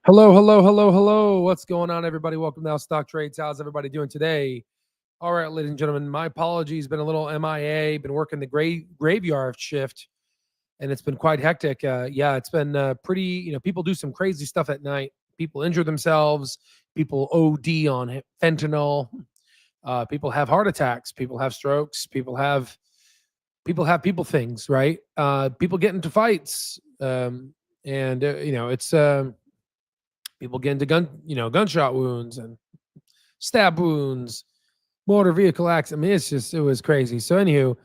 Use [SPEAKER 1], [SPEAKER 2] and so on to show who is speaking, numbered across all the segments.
[SPEAKER 1] Hello, hello, hello, hello. What's going on, everybody? Welcome to Now Stock Trades. How's everybody doing today? All right, ladies and gentlemen, my apologies. Been a little MIA. Been working the graveyard shift, and it's been quite hectic. Yeah, it's been pretty. People do some crazy stuff at night. People injure themselves. People OD on fentanyl. People have heart attacks. People have strokes. People things, right? People get into fights, and it's. People get into gunshot wounds and stab wounds, motor vehicle accidents. I mean, it was crazy. So, anywho,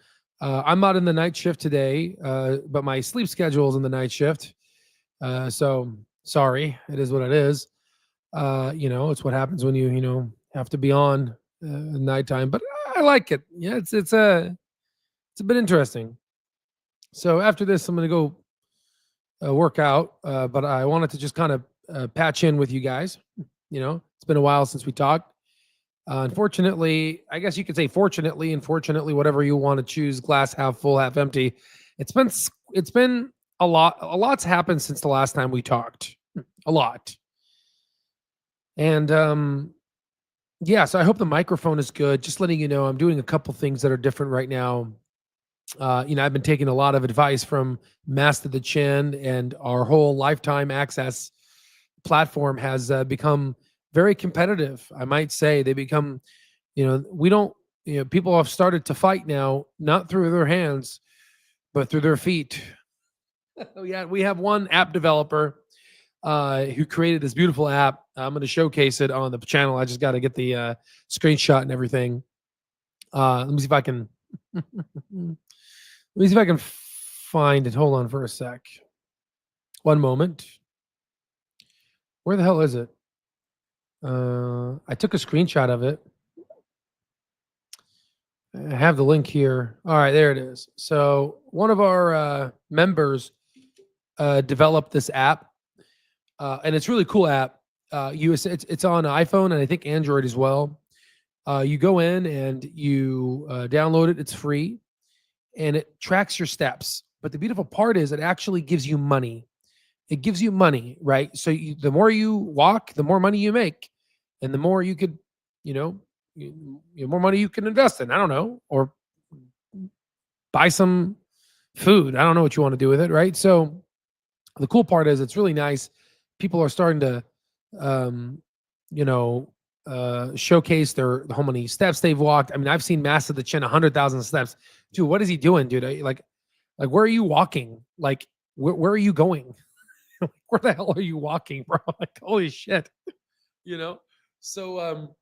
[SPEAKER 1] I'm not in the night shift today, but my sleep schedule is in the night shift. So, sorry, it is what it is. It's what happens when you have to be on nighttime. But I like it. Yeah, it's a bit interesting. So after this, I'm gonna go work out. But I wanted to just kind of patch in with you guys. It's been a while since we talked. Unfortunately, I guess you could say fortunately, unfortunately, whatever you want to choose, glass half full, half empty. It's been a lot. A lot's happened since the last time we talked. A lot. And yeah, so I hope the microphone is good. Just letting you know, I'm doing a couple things that are different right now. I've been taking a lot of advice from Master the Chin, and our whole lifetime access platform has become very competitive. I might say they become, we don't, people have started to fight now, not through their hands, but through their feet. Yeah, we have one app developer who created this beautiful app. I'm going to showcase it on the channel. I just got to get the screenshot and everything. Let me see if I can. Let me see if I can find it. Hold on for a sec. One moment. Where the hell is it? I took a screenshot of it. I have the link here. All right, there it is. So one of our members developed this app, and it's a really cool app. It's on iPhone and I think Android as well. You go in and you download it. It's free, and it tracks your steps. But the beautiful part is it actually gives you money. It gives you money, right? So the more you walk, the more money you make, and the more you could, more money you can invest in. I don't know, or buy some food. I don't know what you want to do with it, right? So the cool part is it's really nice. People are starting to, showcase how many steps they've walked. I mean, I've seen Master the Chin 100,000 steps. Dude, what is he doing, dude? Like where are you walking? Like where are you going? Where the hell are you walking, bro? Like, holy shit, So,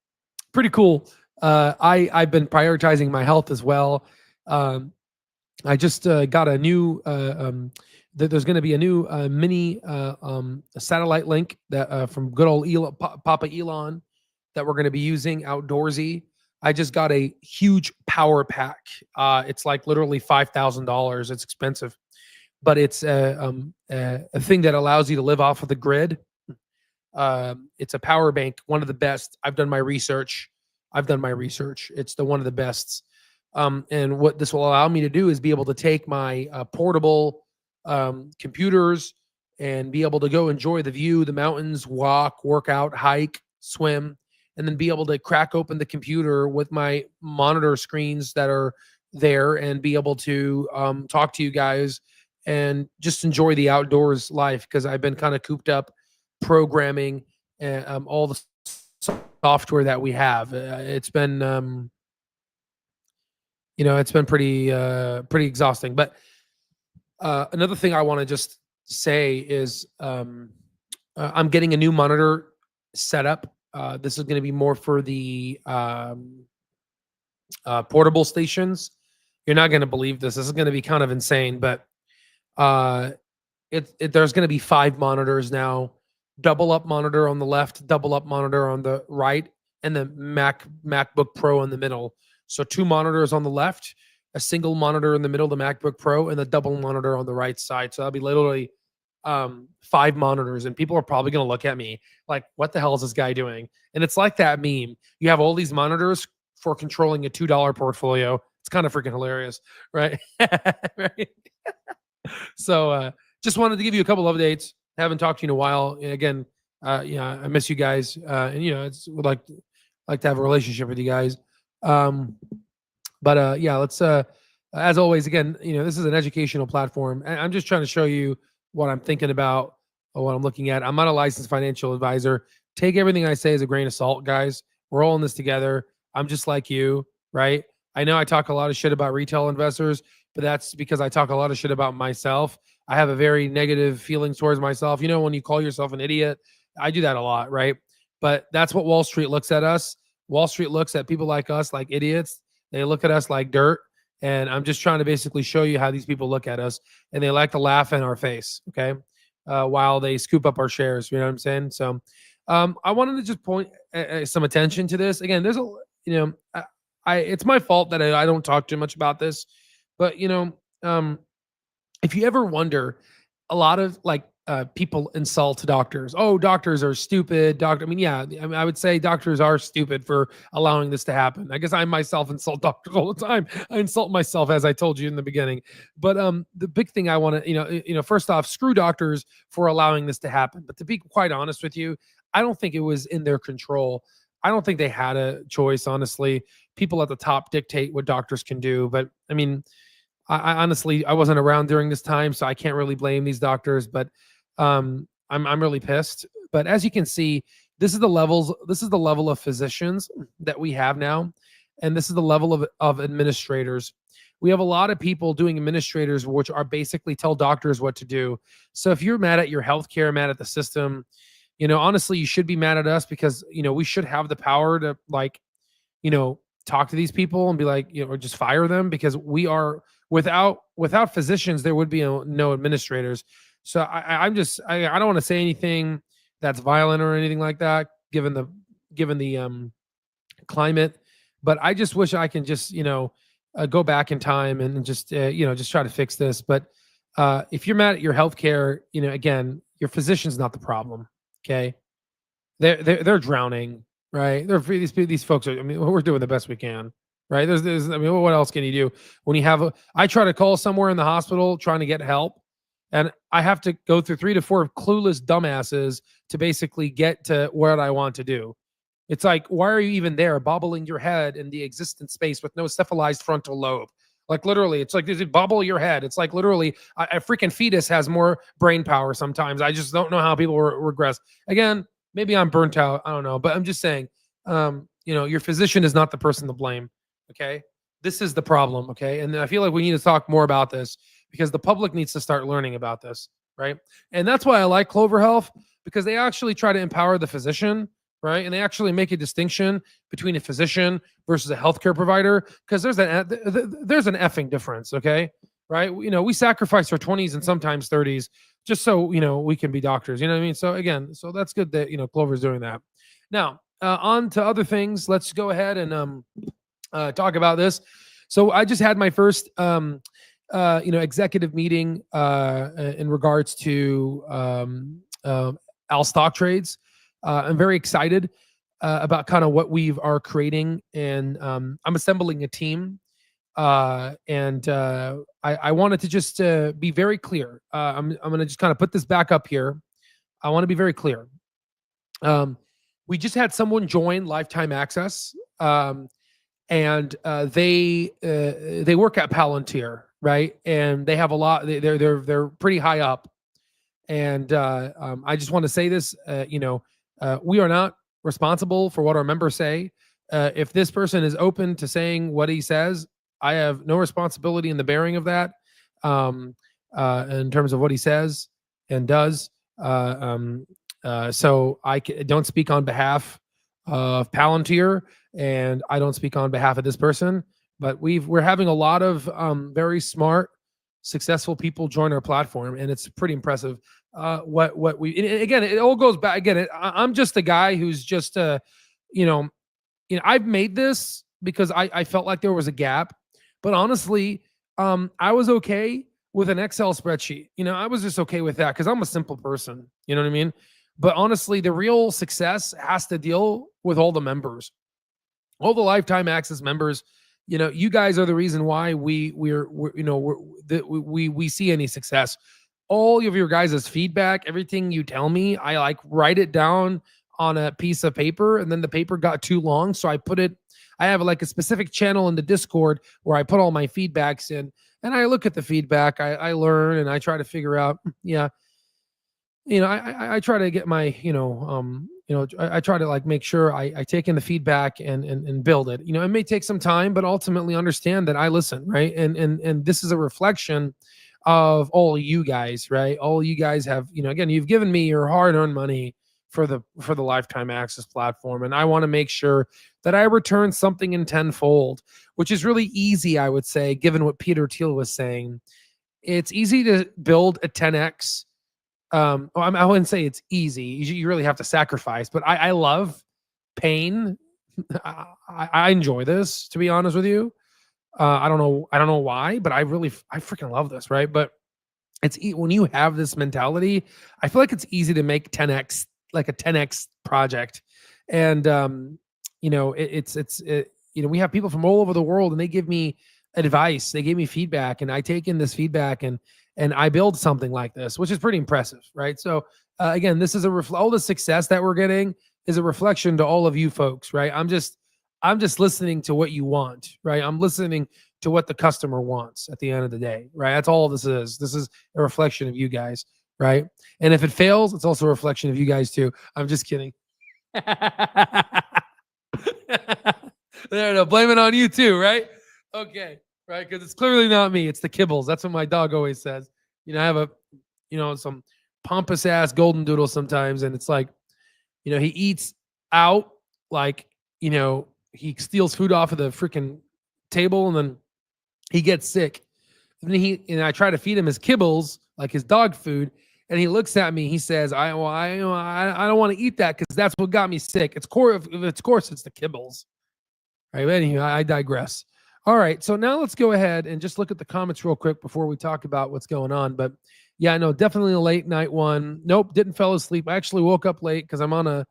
[SPEAKER 1] pretty cool. I've been prioritizing my health as well. I just got a new. There's going to be a new mini satellite link that from good old Papa Elon that we're going to be using outdoorsy. I just got a huge power pack. It's like literally $5,000. It's expensive, but it's a thing that allows you to live off of the grid. It's a power bank, one of the best. I've done my research. It's one of the best. And what this will allow me to do is be able to take my portable computers and be able to go enjoy the view, the mountains, walk, work out, hike, swim, and then be able to crack open the computer with my monitor screens that are there and be able to talk to you guys and just enjoy the outdoors life, because I've been kind of cooped up programming all the software that we have. It's been it's been pretty exhausting. But another thing I want to just say is I'm getting a new monitor set up. This is going to be more for the portable stations. You're not going to believe this. This is going to be kind of insane, but there's going to be 5 monitors now. Double up monitor on the left, double up monitor on the right, and the MacBook Pro in the middle. So 2 monitors on the left, a single monitor in the middle, the MacBook Pro, and the double monitor on the right side. So that'll be literally 5 monitors, and people are probably going to look at me like, what the hell is this guy doing? And it's like that meme. You have all these monitors for controlling a $2 portfolio. It's kind of freaking hilarious, right? Right. So just wanted to give you a couple of updates. Haven't talked to you in a while. Again, I miss you guys, and it's would like to have a relationship with you guys. Um, but yeah, let's as always, again, this is an educational platform. And I'm just trying to show you what I'm thinking about or what I'm looking at. I'm not a licensed financial advisor. Take everything I say as a grain of salt, guys. We're all in this together. I'm just like you, right? I know I talk a lot of shit about retail investors, but that's because I talk a lot of shit about myself. I have a very negative feelings towards myself. When you call yourself an idiot, I do that a lot, right? But that's what Wall Street looks at us. Wall Street looks at people like us like idiots. They look at us like dirt. And I'm just trying to basically show you how these people look at us, and they like to laugh in our face, okay, while they scoop up our shares. You know what I'm saying? So I wanted to just point some attention to this. Again, there's it's my fault that I don't talk too much about this, but if you ever wonder, a lot of people insult doctors. Oh, doctors are stupid. I would say doctors are stupid for allowing this to happen. I guess I myself insult doctors all the time. I insult myself, as I told you in the beginning. But the big thing I want to, first off, screw doctors for allowing this to happen. But to be quite honest with you, I don't think it was in their control. I don't think they had a choice, honestly. People at the top dictate what doctors can do. But I mean, I honestly, I wasn't around during this time, so I can't really blame these doctors. But I'm really pissed. But as you can see, this is the level of physicians that we have now, and this is the level of administrators. We have a lot of people doing administrators, which are basically tell doctors what to do. So if you're mad at your healthcare, mad at the system, honestly, you should be mad at us, because we should have the power to talk to these people and be like, or just fire them, because we are without physicians, there would be no administrators. So I don't want to say anything that's violent or anything like that, given the climate, but I just wish I can just go back in time and just just try to fix this. But if you're mad at your healthcare, again, your physician's not the problem. Okay, they're drowning, right? These folks are. I mean, we're doing the best we can, right? There's. I mean, what else can you do when you have I try to call somewhere in the hospital trying to get help, and I have to go through 3 to 4 clueless dumbasses to basically get to what I want to do. It's like, why are you even there, bobbling your head in the existent space with no cephalized frontal lobe? Like literally, it's like, does it bobble your head? It's like literally, a freaking fetus has more brain power sometimes. I just don't know how people regress. Again, maybe I'm burnt out. I don't know, but I'm just saying, your physician is not the person to blame. Okay, this is the problem. Okay, and I feel like we need to talk more about this, because the public needs to start learning about this, right? And that's why I like Clover Health, because they actually try to empower the physician, right? And they actually make a distinction between a physician versus a healthcare provider, because there's an effing difference, okay? Right? We sacrifice our 20s and sometimes 30s just so we can be doctors. You know what I mean? So again, so that's good that Clover's doing that. Now, on to other things. Let's go ahead and talk about this. So I just had my first executive meeting in regards to Al stock trades. I'm very excited about kind of what we are creating, and I'm assembling a team. And I wanted to just be very clear. I'm going to just kind of put this back up here. I want to be very clear. We just had someone join Lifetime Access, and they work at Palantir, right? And they have a lot. They're pretty high up, and I just want to say this. We are not responsible for what our members say. If this person is open to saying what he says, I have no responsibility in the bearing of that, in terms of what he says and does. So I don't speak on behalf of Palantir, and I don't speak on behalf of this person. But we're having a lot of very smart, successful people join our platform, and it's pretty impressive. What we again, it all goes back. Again, I'm just a guy who's just I've made this because I felt like there was a gap, but honestly, I was okay with an Excel spreadsheet. I was just okay with that because I'm a simple person. You know what I mean? But honestly, the real success has to deal with all the members, all the Lifetime Access members. You guys are the reason why we see any success. all of your guys' feedback, everything you tell me, I like write it down on a piece of paper, and then the paper got too long, so I have like a specific channel in the Discord where I put all my feedbacks in, and I look at the feedback, I learn, and I try to figure out, yeah, I try to get my, I try to like make sure I take in the feedback and build it. It may take some time, but ultimately understand that I listen, right? And this is a reflection of all you guys, right? All you guys have, again, you've given me your hard-earned money for the lifetime access platform, and I want to make sure that I return something in tenfold, which is really easy, I would say, given what Peter Thiel was saying. It's easy to build a 10x. I wouldn't say it's easy. You really have to sacrifice, but I love pain. I enjoy this, to be honest with you. I don't know why, but I freaking love this, right? But when you have this mentality, I feel like it's easy to make 10x, like a 10x project. And we have people from all over the world, and they give me advice, they give me feedback, and I take in this feedback and I build something like this, which is pretty impressive, right? So again, this is all the success that we're getting is a reflection to all of you folks, right? I'm just listening to what you want, right? I'm listening to what the customer wants at the end of the day, right? That's all this is. This is a reflection of you guys, right? And if it fails, it's also a reflection of you guys too. I'm just kidding. No, blame it on you too, right? Okay, right? Because it's clearly not me. It's the kibbles. That's what my dog always says. I have some pompous ass golden doodle sometimes, and it's like, he eats out, like, he steals food off of the freaking table, and then he gets sick. And I try to feed him his kibbles, like his dog food, and he looks at me. He says, "I don't want to eat that because that's what got me sick. Of course, it's the kibbles." Right. But anyway, I digress. All right. So now let's go ahead and just look at the comments real quick before we talk about what's going on. But yeah, no, definitely a late night one. Nope, didn't fall asleep. I actually woke up late because I'm on the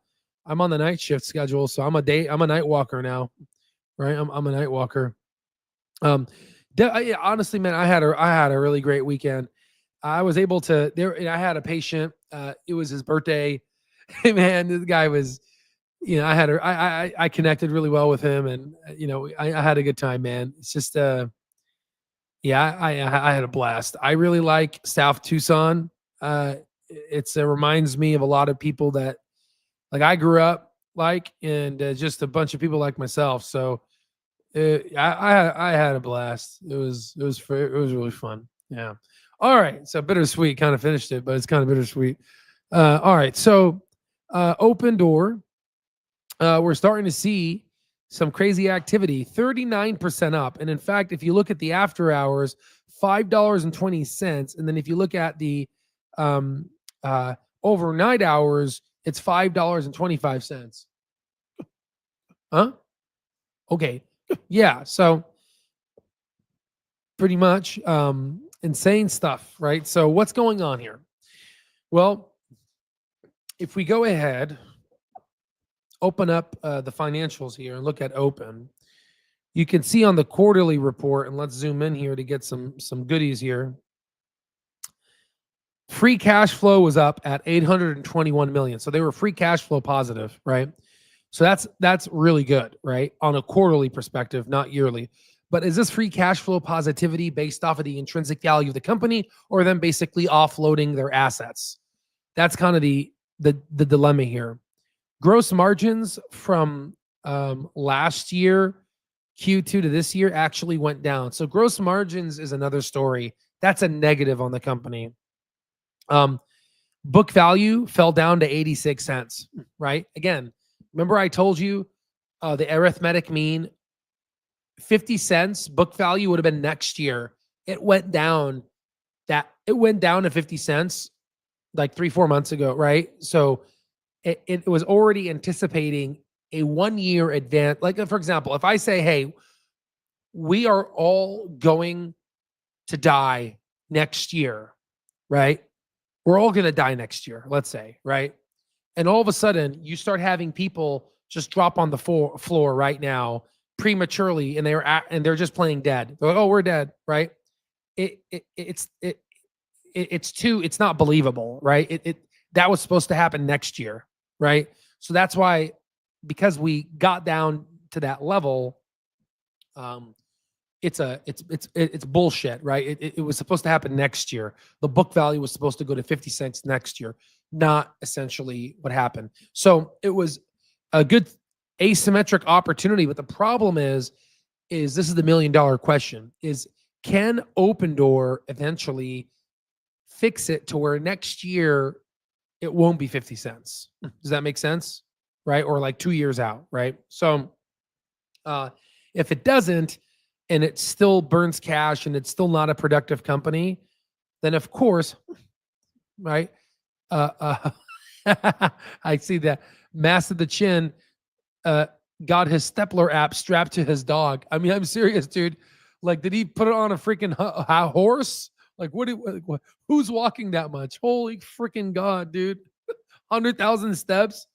[SPEAKER 1] night shift schedule. So I'm a night walker now. Right. I'm a night walker. Honestly, man, I had a really great weekend. I was able to I had a patient. It was his birthday. Man, this guy was, I connected really well with him, and I had a good time, man. It's just I had a blast. I really like South Tucson. It reminds me of a lot of people that like I grew up like, and just a bunch of people like myself. So I had a blast. It was really fun. Yeah. All right. So bittersweet, kind of finished it, but it's kind of bittersweet. All right. So open door. We're starting to see some crazy activity, 39% up. And in fact, if you look at the after hours, $5.20. And then if you look at the overnight hours, it's $5.25. Huh? Okay. Yeah. So pretty much insane stuff, right? So what's going on here? Well, if we go ahead, open up the financials here and look at open, you can see on the quarterly report, and let's zoom in here to get some goodies here. Free cash flow was up at 821 million. So they were free cash flow positive, right? So that's really good, right? On a quarterly perspective, not yearly. But is this free cash flow positivity based off of the intrinsic value of the company, or them basically offloading their assets? That's kind of the dilemma here. Gross margins from last year, Q2 to this year, actually went down. So gross margins is another story. That's a negative on the company. Book value fell down to 86 cents, right? Again, remember I told you the arithmetic mean 50 cents book value would have been next year. It went down to 50 cents like 3-4 months ago, right? So it was already anticipating a 1 year advance. Like, for example, if I say, hey, we are all going to die next year, right? We're all going to die next year, let's say, right? And all of a sudden, you start having people just drop on the floor right now prematurely, and they're just playing dead. They're like, oh, we're dead, right? It's it's not believable, right? That was supposed to happen next year, right? So that's why, because we got down to that level, it's bullshit, right? It was supposed to happen next year. The book value was supposed to go to 50 cents next year, not essentially what happened. So it was a good asymmetric opportunity, but the problem is this is the $1 million question: is can Open Door eventually fix it to where next year it won't be 50 cents? Does that make sense? Right? Or like 2 years out, right? So if it doesn't, and it still burns cash and it's still not a productive company, then of course, right? I see that. Mass of the Chin got his Stepler app strapped to his dog. I mean, I'm serious, dude. Like, did he put it on a freaking horse? Like, who's walking that much? Holy freaking God, dude. 100,000 steps?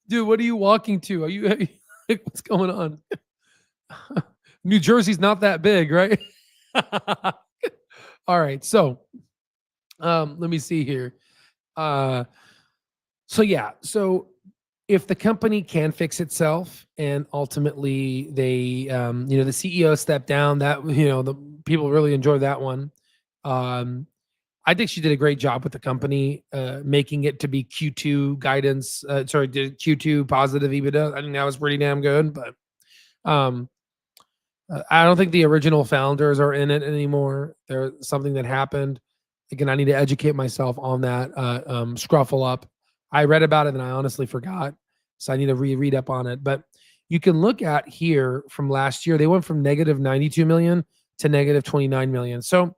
[SPEAKER 1] Dude, what are you walking to? Are you, like, what's going on? New Jersey's not that big, right? All right. So, let me see here. So if the company can fix itself and ultimately they, the CEO stepped down, that, the people really enjoyed that one. I think she did a great job with the company, making it to be Q2 guidance. Did Q2 positive EBITDA. I think that was pretty damn good, but, I don't think the original founders are in it anymore. There's something that happened. Again, I need to educate myself on that. Scruffle up. I read about it and I honestly forgot, so I need to reread up on it. But you can look at here from last year. They went from negative 92 million to negative 29 million. So,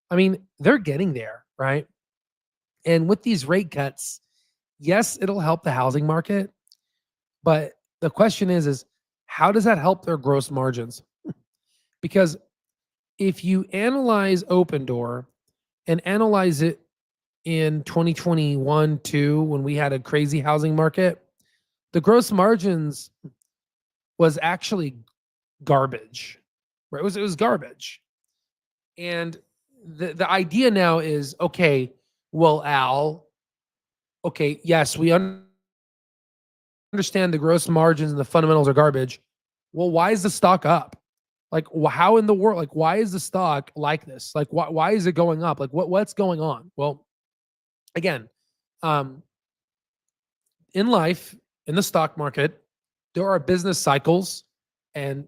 [SPEAKER 1] I mean, they're getting there, right? And with these rate cuts, yes, it'll help the housing market, but the question is how does that help their gross margins? Because if you analyze Open Door and analyze it in 2021 too, when we had a crazy housing market, the gross margins was actually garbage, right? It was garbage. And the idea now is, okay, well, Al, okay, yes, we understand the gross margins and the fundamentals are garbage. Well, why is the stock up? Like, how in the world? Like, why is the stock like this? Like, why is it going up? Like, what's going on? Well, again, in life, in the stock market, there are business cycles, and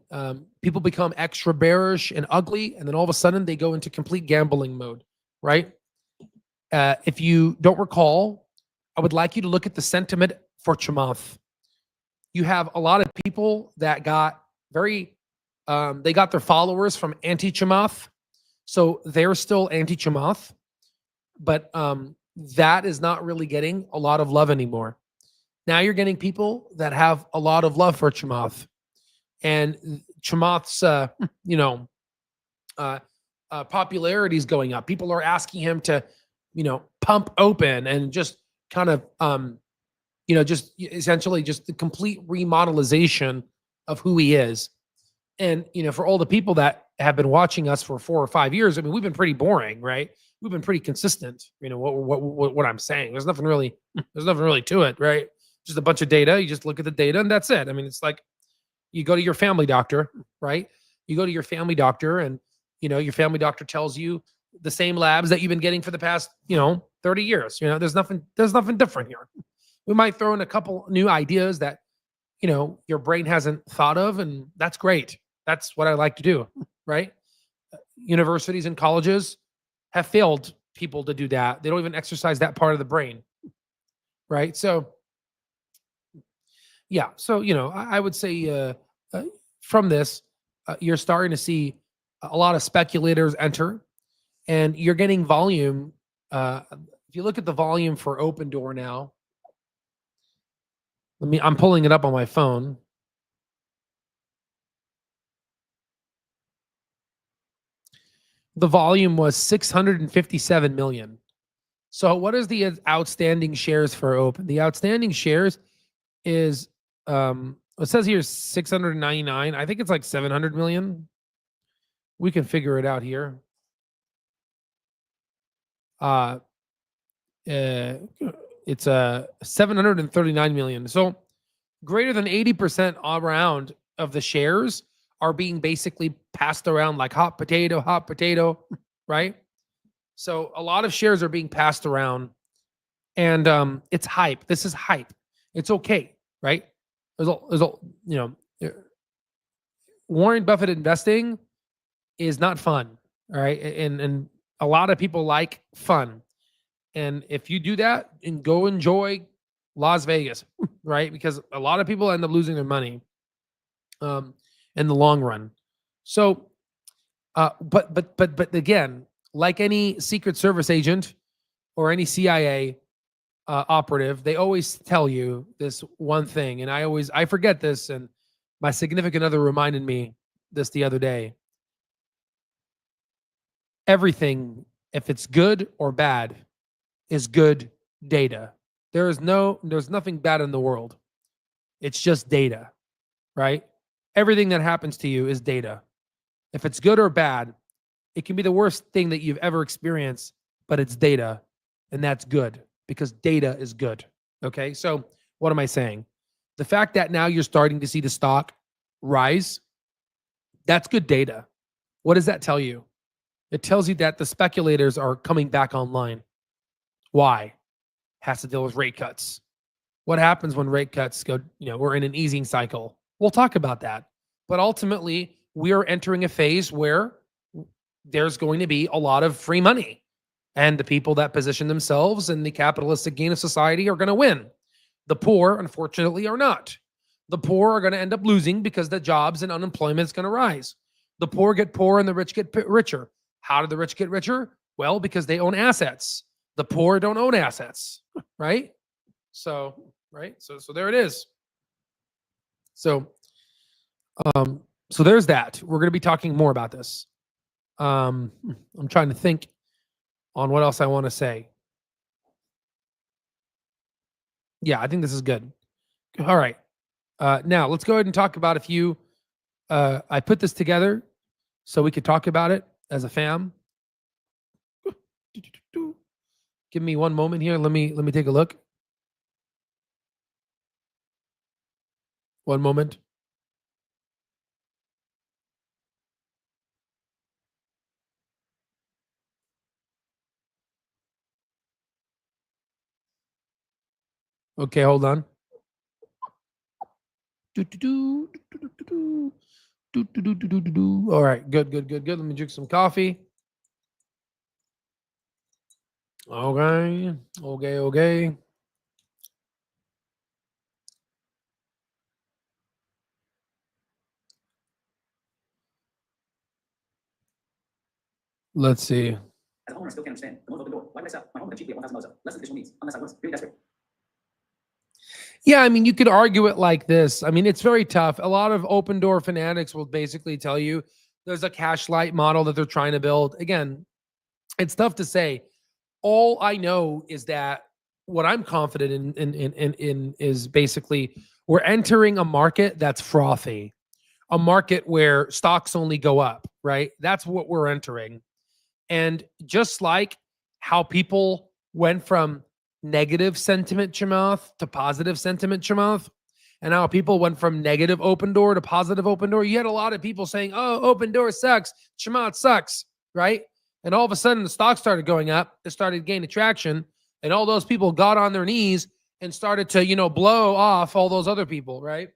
[SPEAKER 1] people become extra bearish and ugly, and then all of a sudden they go into complete gambling mode, right? If you don't recall, I would like you to look at the sentiment for Chamath. You have a lot of people that got they got their followers from anti-Chamath, so they're still anti-Chamath, but that is not really getting a lot of love anymore. Now you're getting people that have a lot of love for Chamath, and Chamath's popularity is going up. People are asking him to, pump open and just kind of, just essentially just the complete remodelization of who he is. And, for all the people that have been watching us for 4 or 5 years, I mean, we've been pretty boring, right? We've been pretty consistent. What I'm saying. There's nothing really to it, right? Just a bunch of data. You just look at the data and that's it. I mean, it's like you go to your family doctor, right? You go to your family doctor and, your family doctor tells you the same labs that you've been getting for the past, 30 years. There's nothing different here. We might throw in a couple new ideas that, your brain hasn't thought of, and that's great. That's what I like to do, right? Universities and colleges have failed people to do that. They don't even exercise that part of the brain, right? So, yeah. So, I would say from this, you're starting to see a lot of speculators enter, and you're getting volume. If you look at the volume for Open Door now, I'm pulling it up on my phone. The volume was 657 million. So what is the outstanding shares for Open? The outstanding shares is, it says here 699. I think it's like 700 million. We can figure it out here. Uh, it's a 739 million. So greater than 80% around of the shares are being basically passed around like hot potato, right? So a lot of shares are being passed around, and it's hype. This is hype. It's okay, right? You know, Warren Buffett investing is not fun, all right? And a lot of people like fun. And if you do that and go enjoy Las Vegas, right? Because a lot of people end up losing their money in the long run. So, but again, like any Secret Service agent or any CIA operative, they always tell you this one thing, and I forget this, and my significant other reminded me this the other day. Everything, if it's good or bad, is good data. There's nothing bad in the world. It's just data, right? Everything that happens to you is data. If it's good or bad, it can be the worst thing that you've ever experienced, but it's data, and that's good because data is good. Okay? So, what am I saying? The fact that now you're starting to see the stock rise, that's good data. What does that tell you? It tells you that the speculators are coming back online. Why? Has to deal with rate cuts. What happens when rate cuts go, we're in an easing cycle? We'll talk about that. But ultimately, we are entering a phase where there's going to be a lot of free money. And the people that position themselves in the capitalistic gain of society are going to win. The poor, unfortunately, are not. The poor are going to end up losing because the jobs and unemployment is going to rise. The poor get poorer and the rich get richer. How do the rich get richer? Well, because they own assets. The poor don't own assets, right? So there it is. So there's that. We're going to be talking more about this. I'm trying to think on what else I want to say. Yeah, I think this is good. All right. Now let's go ahead and talk about a few. I put this together so we could talk about it as a fam. Give me one moment here. Let me take a look. One moment. Okay, hold on. All right, good. Let me drink some coffee. Okay. Let's see.
[SPEAKER 2] As a homeowner, I still can't understand. The loan open door. Why would I sell? My home got cheaply at $1,000 less than additional needs, unless I was really desperate.
[SPEAKER 1] Yeah, I mean, you could argue it like this. I mean, it's very tough. A lot of open door fanatics will basically tell you there's a cash light model that they're trying to build. Again, it's tough to say. All I know is that what I'm confident in is basically we're entering a market that's frothy, a market where stocks only go up, right? That's what we're entering. And just like how people went from negative sentiment Chamath to positive sentiment Chamath, and how people went from negative open door to positive open door, you had a lot of people saying, oh, open door sucks, Chamath sucks, right? And all of a sudden the stock started going up, it started gaining traction, and all those people got on their knees and started to, blow off all those other people, right?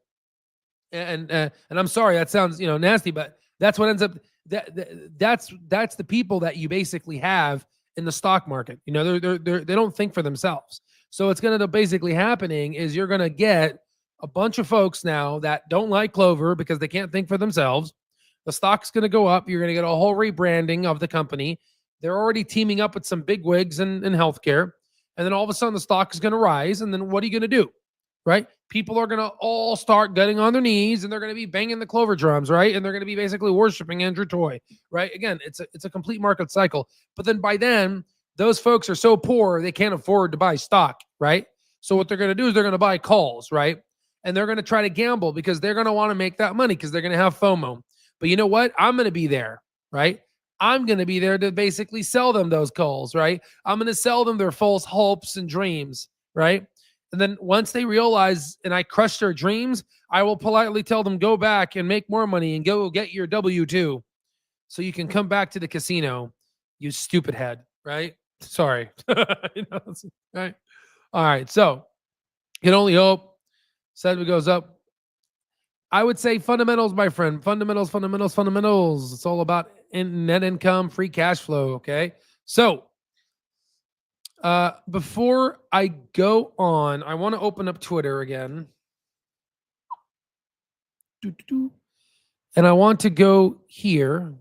[SPEAKER 1] And I'm sorry, that sounds, nasty, but that's what ends up that's the people that you basically have in the stock market. They don't think for themselves. So what's going to basically happening is you're going to get a bunch of folks now that don't like Clover because they can't think for themselves. The stock's going to go up. You're going to get a whole rebranding of the company. They're already teaming up with some big wigs in healthcare. And then all of a sudden the stock is going to rise. And then what are you going to do? Right? People are going to all start getting on their knees and they're going to be banging the Clover drums, right? And they're going to be basically worshiping Andrew Toy, right? Again, it's a complete market cycle. But then by then, those folks are so poor, they can't afford to buy stock, right? So what they're going to do is they're going to buy calls, right? And they're going to try to gamble because they're going to want to make that money because they're going to have FOMO. But you know what? I'm going to be there, right? I'm going to be there to basically sell them those calls, right? I'm going to sell them their false hopes and dreams, right? And then once they realize and I crush their dreams, I will politely tell them, go back and make more money and go get your W-2 so you can come back to the casino, you stupid head, right? Sorry. Right. All right. So you can only hope. Sedgwick goes up. I would say fundamentals, my friend. Fundamentals, fundamentals, fundamentals. It's all about net income, free cash flow. Okay. So before I go on, I want to open up Twitter again. And I want to go here.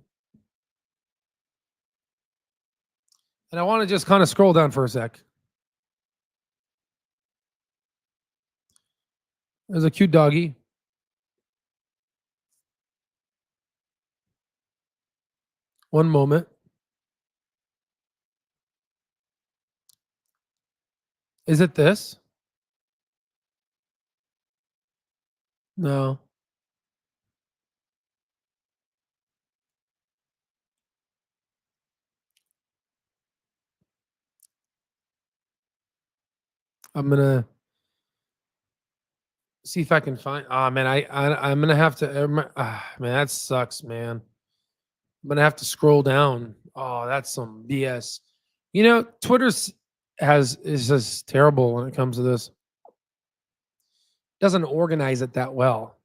[SPEAKER 1] And I want to just kind of scroll down for a sec. There's a cute doggy. One moment. Is it this? No. I'm gonna see if I can find. Oh man, I'm gonna have to. Man, that sucks, man. I'm gonna have to scroll down. Oh, that's some BS. You know, Twitter's is just terrible when it comes to this. Doesn't organize it that well.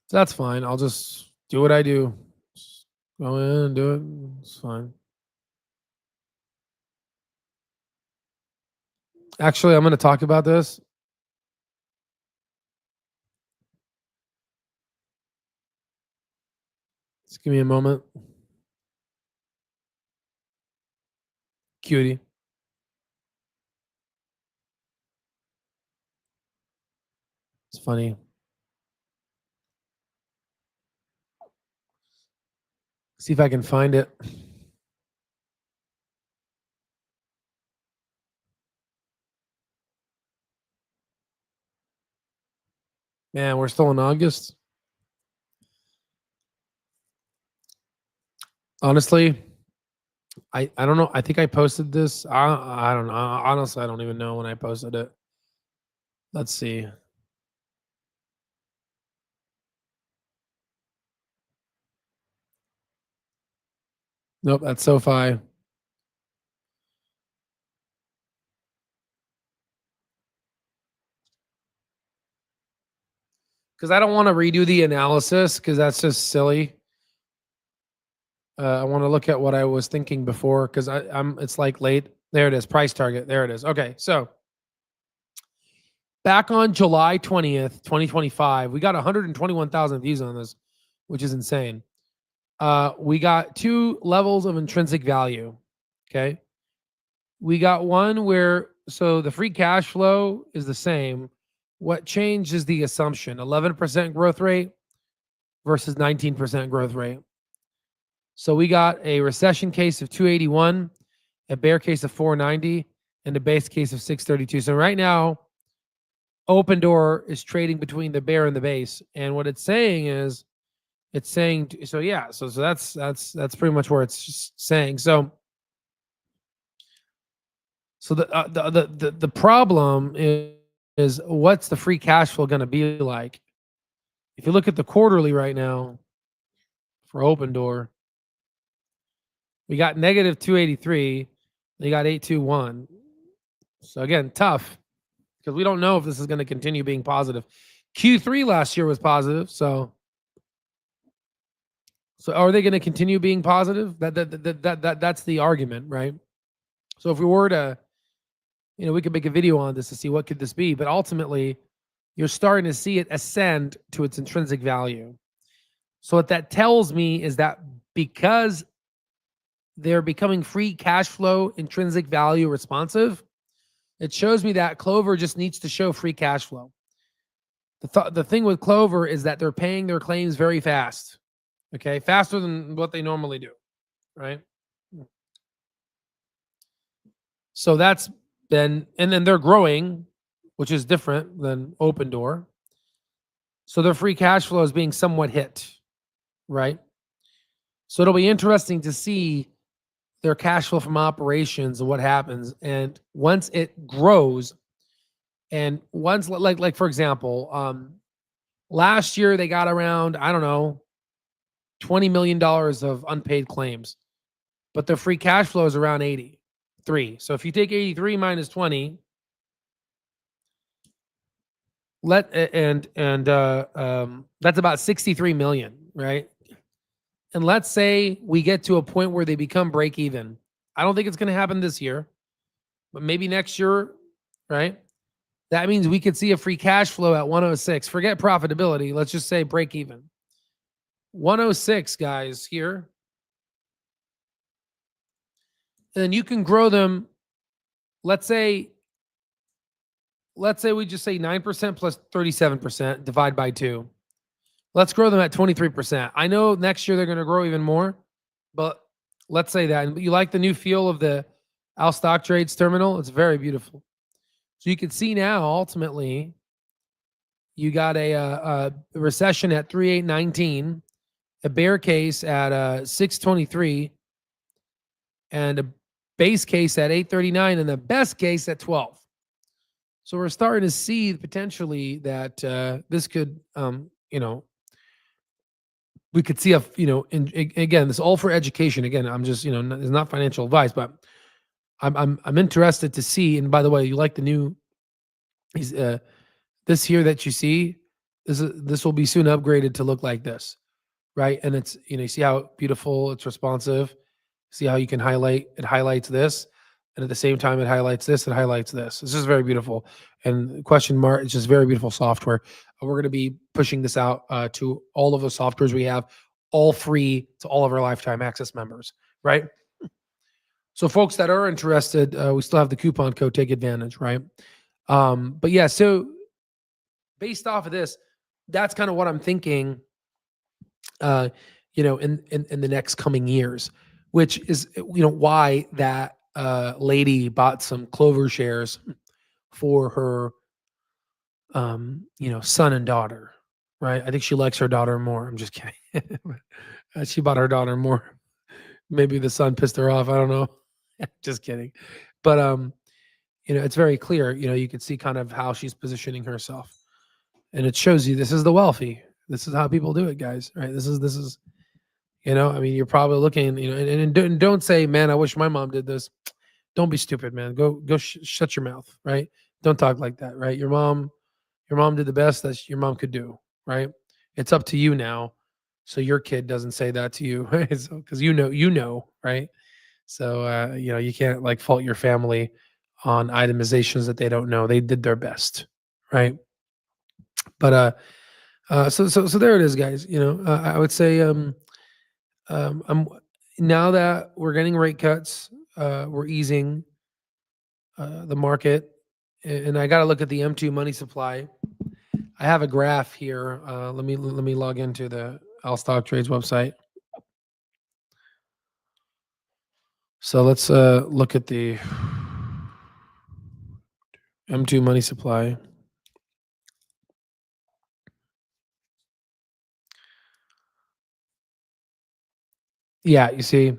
[SPEAKER 1] So that's fine. I'll just do what I do. Just go in and do it. It's fine. Actually, I'm going to talk about this. Just give me a moment. Cutie. It's funny. See if I can find it. Man, we're still in August. Honestly, I don't know. I think I posted this. I don't know. Honestly, I don't even know when I posted it. Let's see. Nope, that's SoFi. Because I don't want to redo the analysis because that's just silly. I want to look at what I was thinking before because I'm. It's like late. There it is. Price target. There it is. Okay, so back on July 20th, 2025, we got 121,000 views on this, which is insane. We got two levels of intrinsic value. Okay, we got one where so the free cash flow is the same. What changed is the assumption: 11% growth rate versus 19% growth rate. So we got a recession case of 281, a bear case of 490, and a base case of 632. So right now, Open Door is trading between the bear and the base. And what it's saying is, it's saying so. Yeah. So that's pretty much where it's saying. So the problem is what's the free cash flow going to be like? If you look at the quarterly right now for Open Door, we got negative 283. They got 821. So again, tough because we don't know if this is going to continue being positive. Q3 last year was positive, so are they going to continue being positive? That's the argument, right? So if we were to, we could make a video on this to see what could this be, but ultimately, you're starting to see it ascend to its intrinsic value. So what that tells me is that because they're becoming free cash flow, intrinsic value responsive, it shows me that Clover just needs to show free cash flow. The thing with Clover is that they're paying their claims very fast, okay? Faster than what they normally do, right? So that's and then they're growing, which is different than Open Door. So their free cash flow is being somewhat hit, right? So it'll be interesting to see their cash flow from operations and what happens. And once it grows, and once like for example, last year they got around, I don't know, $20 million of unpaid claims, but their free cash flow is around 83. So if you take 83 minus 20, that's about 63 million, right? And let's say we get to a point where they become break even. I don't think it's going to happen this year, but maybe next year, right? That means we could see a free cash flow at 106. Forget profitability. Let's just say break even. 106, guys, here. And then you can grow them. Let's say we just say 9% plus 37%, divide by 2. Let's grow them at 23%. I know next year they're going to grow even more, but let's say that. And you like the new feel of the Al Stock Trades terminal? It's very beautiful. So you can see now, ultimately, you got a recession at 3819, a bear case at 623, and a base case at 839, and the best case at 12. So we're starting to see potentially that this could, we could see again, this all for education. Again, I'm just, it's not financial advice, but I'm interested to see. And by the way, you like the new, this here that you see, this will be soon upgraded to look like this, right? And it's, you see how beautiful, it's responsive. See how you can it highlights this, and at the same time it highlights this, it highlights this. This is very beautiful. And question mark, it's just very beautiful software. We're going to be pushing this out to all of the softwares we have, all free to all of our lifetime access members, right? So folks that are interested, we still have the coupon code, take advantage, right? But yeah, so based off of this, that's kind of what I'm thinking, in the next coming years, which is, why that lady bought some Clover shares for her, son and daughter, right? I think she likes her daughter more. I'm just kidding. She bought her daughter more. Maybe the son pissed her off. I don't know. Just kidding. But it's very clear. You can see kind of how she's positioning herself, and it shows you this is the wealthy. This is how people do it, guys. Right? This is. I mean, you're probably looking. And don't say, "Man, I wish my mom did this." Don't be stupid, man. Go shut your mouth. Right? Don't talk like that. Right? Your mom did the best that your mom could do. Right? It's up to you now, so your kid doesn't say that to you, because right? So you can't like fault your family on itemizations that they don't know. They did their best, right? But so there it is, guys. I would say I'm now that we're getting rate cuts, we're easing the market, and I got to look at the M2 money supply. I have a graph here. Let me log into the Al Stock Trades website. So let's look at the M2 money supply. Yeah, you see,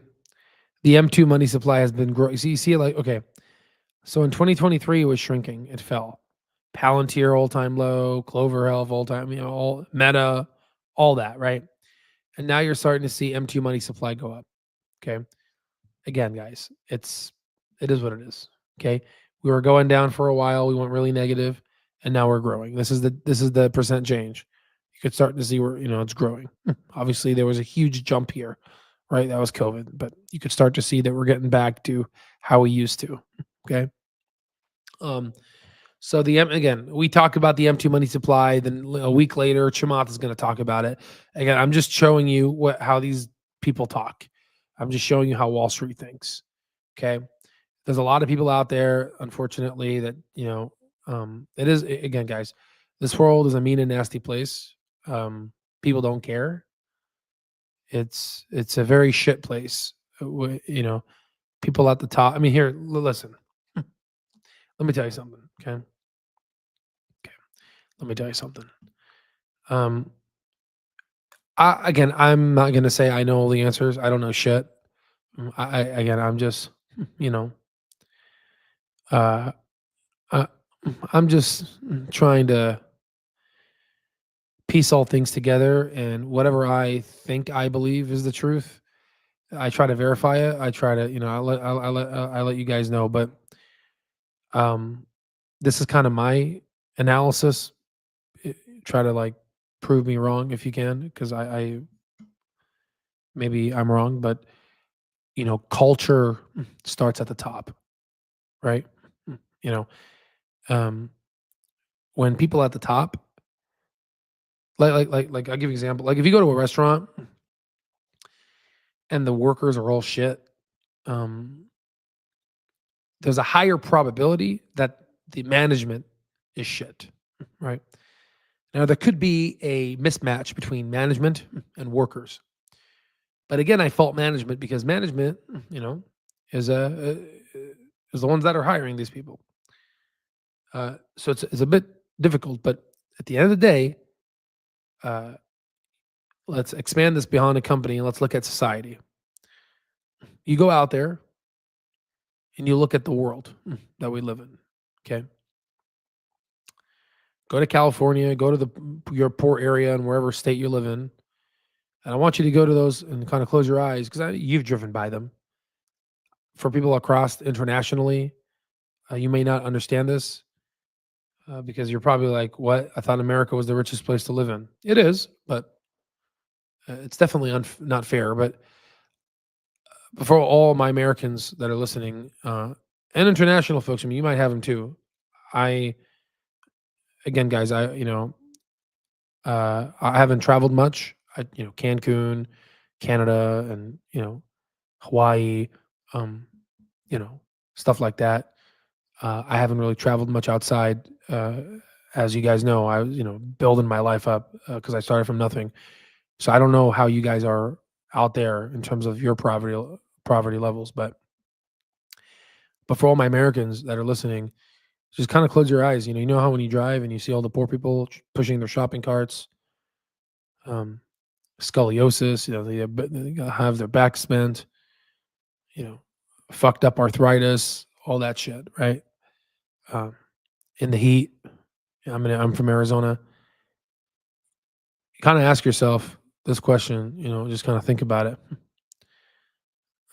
[SPEAKER 1] the M2 money supply has been growing. You see, like, okay, so in 2023 it was shrinking. It fell. Palantir all-time low, Clover Health all-time, all Meta, all that, right? And now you're starting to see M2 money supply go up. Okay. Again, guys, it is what it is. Okay. We were going down for a while. We went really negative, and now we're growing. This is the percent change. You could start to see where, it's growing. Obviously, there was a huge jump here, right? That was COVID, but you could start to see that we're getting back to how we used to. Okay. So again, we talk about the M2 money supply. Then a week later, Chamath is going to talk about it. Again, I'm just showing you how these people talk. I'm just showing you how Wall Street thinks. Okay. There's a lot of people out there, unfortunately, that, it is, again, guys, this world is a mean and nasty place. People don't care. It's a very shit place. People at the top. I mean, here, listen, let me tell you something. Okay. Let me tell you something. Again, I'm not going to say I know all the answers. I don't know shit. Again, I'm just, you know, uh, uh, I'm just trying to piece all things together, and whatever I think I believe is the truth, I try to verify it. I try to, I let you guys know, but um, this is kind of my analysis. Try to like prove me wrong if you can, because I maybe I'm wrong, but culture starts at the top, right? You know, um, when people at the top, like I'll give you an example. Like if you go to a restaurant and the workers are all shit, um, there's a higher probability that the management is shit, right? Now there could be a mismatch between management and workers, but again, I fault management because management, is is the ones that are hiring these people. So it's a bit difficult, but at the end of the day, uh, let's expand this beyond a company and let's look at society. You go out there and you look at the world that we live in. Okay, go to California, go to your poor area and wherever state you live in, and I want you to go to those and kind of close your eyes because you've driven by them. For people across internationally, you may not understand this because you're probably like, "What? I thought America was the richest place to live in." It is, but it's definitely not fair. But for all my Americans that are listening and international folks, I mean, you might have them too. I again, guys, I haven't traveled much. Cancun, Canada, and Hawaii, um, you know, stuff like that. I haven't really traveled much outside. As you guys know, I was, building my life up because I started from nothing. So I don't know how you guys are out there in terms of your poverty levels, but for all my Americans that are listening, just kind of close your eyes. You know how when you drive and you see all the poor people pushing their shopping carts, um, scoliosis, they have their back bent, you know, fucked up arthritis, all that shit, right? Um, in the heat. I'm from Arizona. You kind of ask yourself this question, just kind of think about it.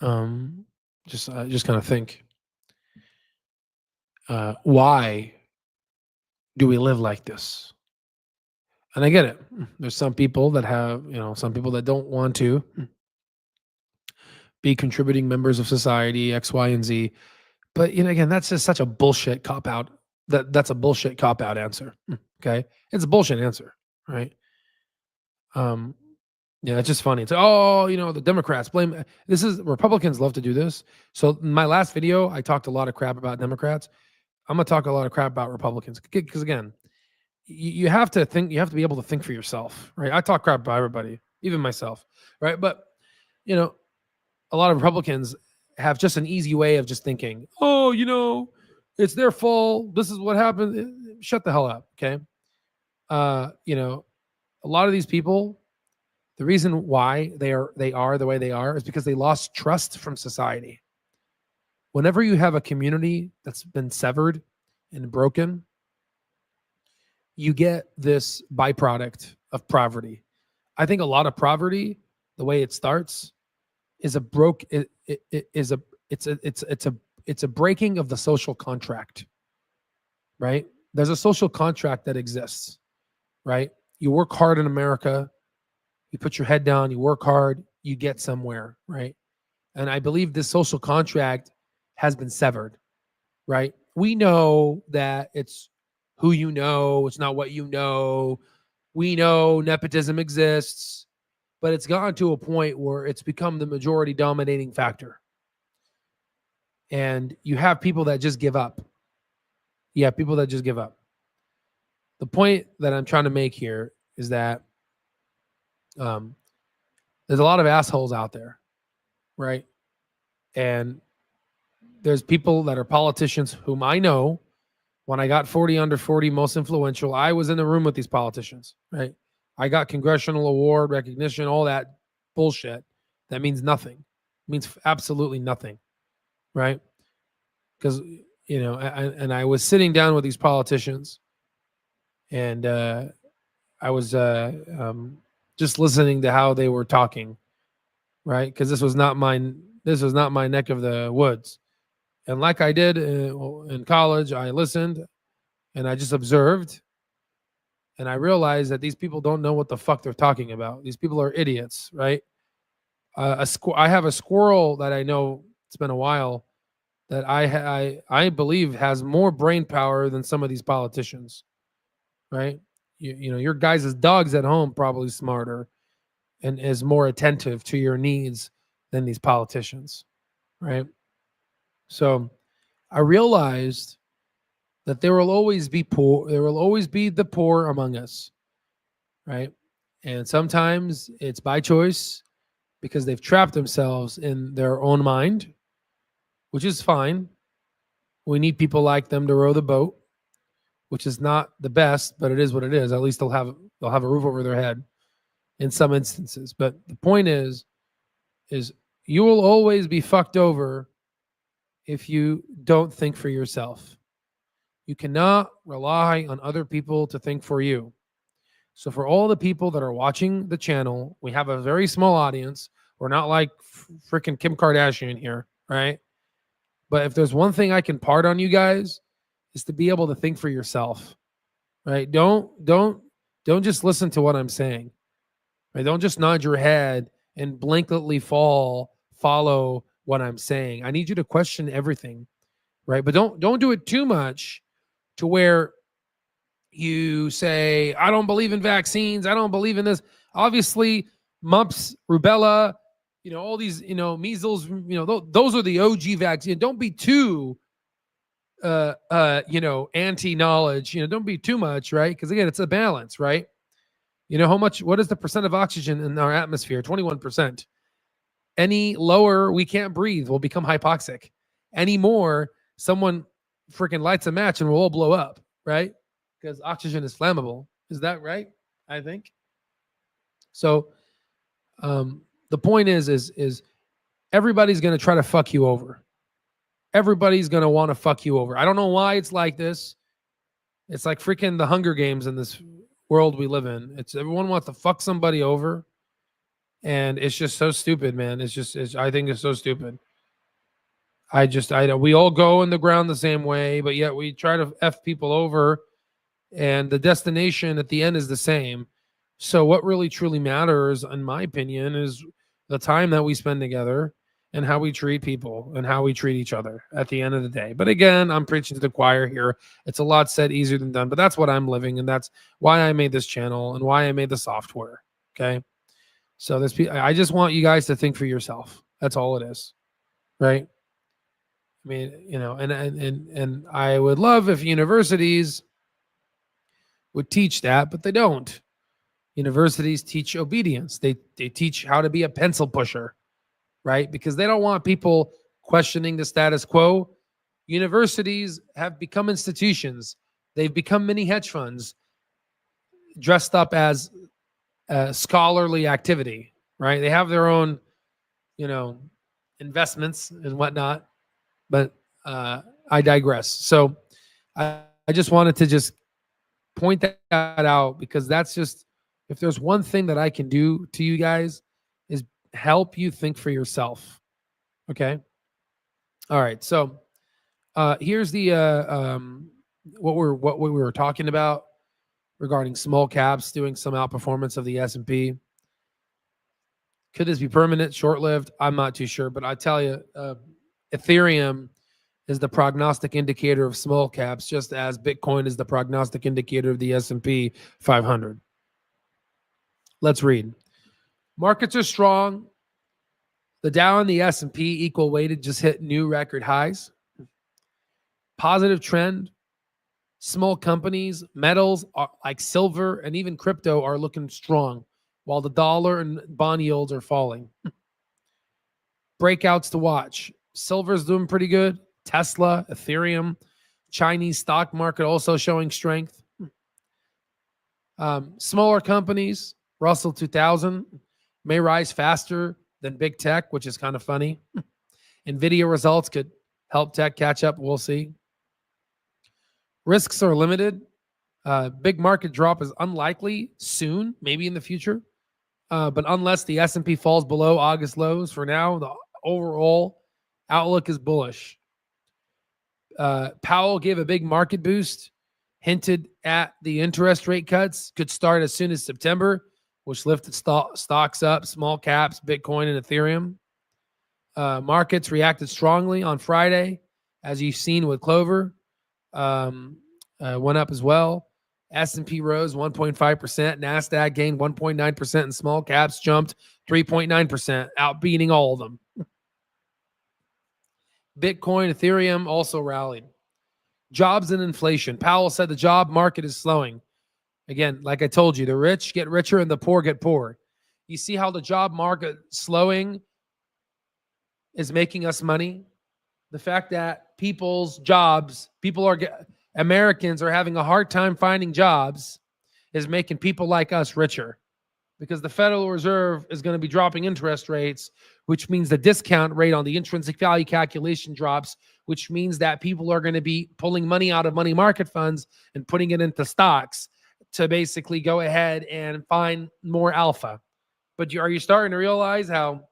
[SPEAKER 1] Um, just kind of think, why do we live like this? And I get it. There's some people that have, some people that don't want to be contributing members of society, X, Y, and Z. But again, that's just such a bullshit cop out. That's a bullshit cop out answer. Okay, it's a bullshit answer, right? Um, yeah, it's just funny. It's the Democrats blame. This is Republicans love to do this. So in my last video, I talked a lot of crap about Democrats. I'm gonna talk a lot of crap about Republicans because again, you have to think. You have to be able to think for yourself, right? I talk crap about everybody, even myself, right? But you know, a lot of Republicans have just an easy way of just thinking, oh, it's their fault. This is what happened. Shut the hell up, okay? A lot of these people, the reason why they are the way they are is because they lost trust from society. Whenever you have a community that's been severed and broken, you get this byproduct of poverty. I think a lot of poverty, the way it starts, is a broke. It is a it's a breaking of the social contract, right? There's a social contract that exists, right? You work hard in America, you put your head down, you work hard, you get somewhere, right? And I believe this social contract has been severed, right? We know that it's who you know, it's not what you know. We know nepotism exists, but it's gotten to a point where it's become the majority dominating factor. And you have people that just give up. You have people that just give up. The point that I'm trying to make here is that there's a lot of assholes out there, right? And there's people that are politicians whom I know. When I got 40 under 40 most influential, I was in the room with these politicians, right? I got congressional award recognition, all that bullshit. That means nothing. It means absolutely nothing, right? Because I was sitting down with these politicians, and I was just listening to how they were talking, right? Because this was not my neck of the woods. And like I did in college, I listened and I just observed, and I realized that these people don't know what the fuck they're talking about. These people are idiots, right? I have a squirrel that I know, it's been a while, that I believe has more brain power than some of these politicians, right? Your guys' dogs at home probably smarter and is more attentive to your needs than these politicians, right? So I realized that there will always be poor, there will always be the poor among us, right? And sometimes it's by choice because they've trapped themselves in their own mind, which is fine. We need people like them to row the boat, which is not the best, but it is what it is. At least they'll have a roof over their head in some instances. But the point is you will always be fucked over if you don't think for yourself. You cannot rely on other people to think for you. So for all the people that are watching the channel, we have a very small audience. We're not like freaking Kim Kardashian here, right? But if there's one thing I can part on you guys, is to be able to think for yourself, right? Don't just listen to what I'm saying, right? Don't just nod your head and blankly follow what I'm saying. I need you to question everything, right? But don't do it too much to where you say, I don't believe in vaccines. I don't believe in this. Obviously, mumps, rubella, all these, measles, those are the OG vaccine. Don't be too, anti-knowledge. Don't be too much, right? Because again, it's a balance, right? What is the percent of oxygen in our atmosphere? 21%. Any lower, we can't breathe. We'll become hypoxic. Any more, someone freaking lights a match and we'll all blow up, right? Because oxygen is flammable. Is that right? I think. So the point is everybody's going to try to fuck you over. Everybody's going to want to fuck you over. I don't know why it's like this. It's like freaking the Hunger Games in this world we live in. It's everyone wants to fuck somebody over. And it's just so stupid, man. I think it's so stupid. We all go in the ground the same way, but yet we try to F people over, and the destination at the end is the same. So what really truly matters, in my opinion, is the time that we spend together and how we treat people and how we treat each other at the end of the day. But again, I'm preaching to the choir here. It's a lot said, easier than done, but that's what I'm living, and that's why I made this channel and why I made the software. Okay. So I just want you guys to think for yourself. That's all it is. Right. I mean, and I would love if universities would teach that, but they don't. Universities teach obedience. They teach how to be a pencil pusher, right? Because they don't want people questioning the status quo. Universities have become institutions. They've become mini hedge funds dressed up as scholarly activity, right? They have their own, investments and whatnot, but I digress. So I just wanted to just point that out, because that's just, if there's one thing that I can do to you guys, is help you think for yourself. Okay. All right. So here's the what we were talking about regarding small caps doing some outperformance of the S&P. Could this be permanent, short-lived? I'm not too sure, but I tell you, Ethereum is the prognostic indicator of small caps, just as Bitcoin is the prognostic indicator of the S&P 500. Let's read. Markets are strong. The Dow and the S&P equal weighted just hit new record highs. Positive trend. Small companies, metals like silver and even crypto are looking strong, while the dollar and bond yields are falling. Breakouts to watch. Silver's doing pretty good. Tesla, Ethereum, Chinese stock market also showing strength. Smaller companies, Russell 2000, may rise faster than big tech, which is kind of funny. NVIDIA results could help tech catch up. We'll see. Risks are limited. Big market drop is unlikely soon, maybe in the future. But unless the S&P falls below August lows, for now, the overall outlook is bullish. Powell gave a big market boost, hinted at the interest rate cuts could start as soon as September, which lifted stocks up, small caps, Bitcoin, and Ethereum. Markets reacted strongly on Friday, as you've seen with Clover. Went up as well. S&P rose 1.5%. NASDAQ gained 1.9%, and small caps jumped 3.9%, outbeating all of them. Bitcoin, Ethereum also rallied. Jobs and inflation. Powell said the job market is slowing. Again, like I told you, the rich get richer and the poor get poorer. You see how the job market slowing is making us money? The fact that people's jobs, Americans are having a hard time finding jobs is making people like us richer, because the Federal Reserve is going to be dropping interest rates, which means the discount rate on the intrinsic value calculation drops, which means that people are going to be pulling money out of money market funds and putting it into stocks to basically go ahead and find more alpha. But are you starting to realize how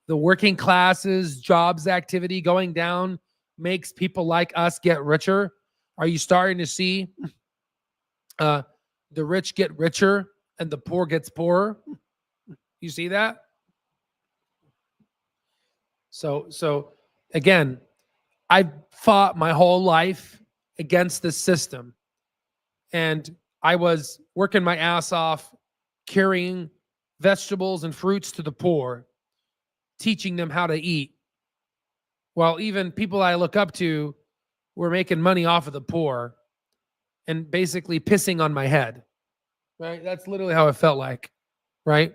[SPEAKER 1] the working classes jobs activity going down makes people like us get richer? Are you starting to see the rich get richer and the poor gets poorer? You see that? So again, I've fought my whole life against this system. And I was working my ass off carrying vegetables and fruits to the poor, teaching them how to eat. While even people I look up to were making money off of the poor and basically pissing on my head. Right? That's literally how it felt like. Right?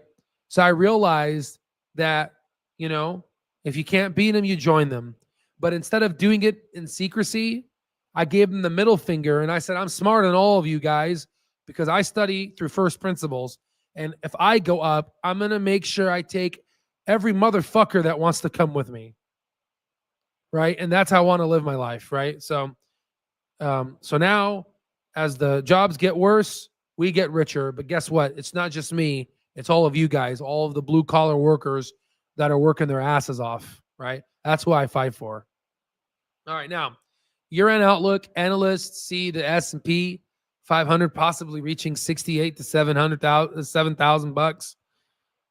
[SPEAKER 1] So I realized that, if you can't beat them, you join them. But instead of doing it in secrecy, I gave them the middle finger and I said, I'm smarter than all of you guys because I study through first principles. And if I go up, I'm going to make sure I take every motherfucker that wants to come with me. Right? And that's how I want to live my life. Right? So now as the jobs get worse, we get richer. But guess what? It's not just me. It's all of you guys, all of the blue collar workers that are working their asses off. Right? That's what I fight for. All right. Now, year-end outlook, analysts see the S&P 500 possibly reaching 68 to 7,000 bucks.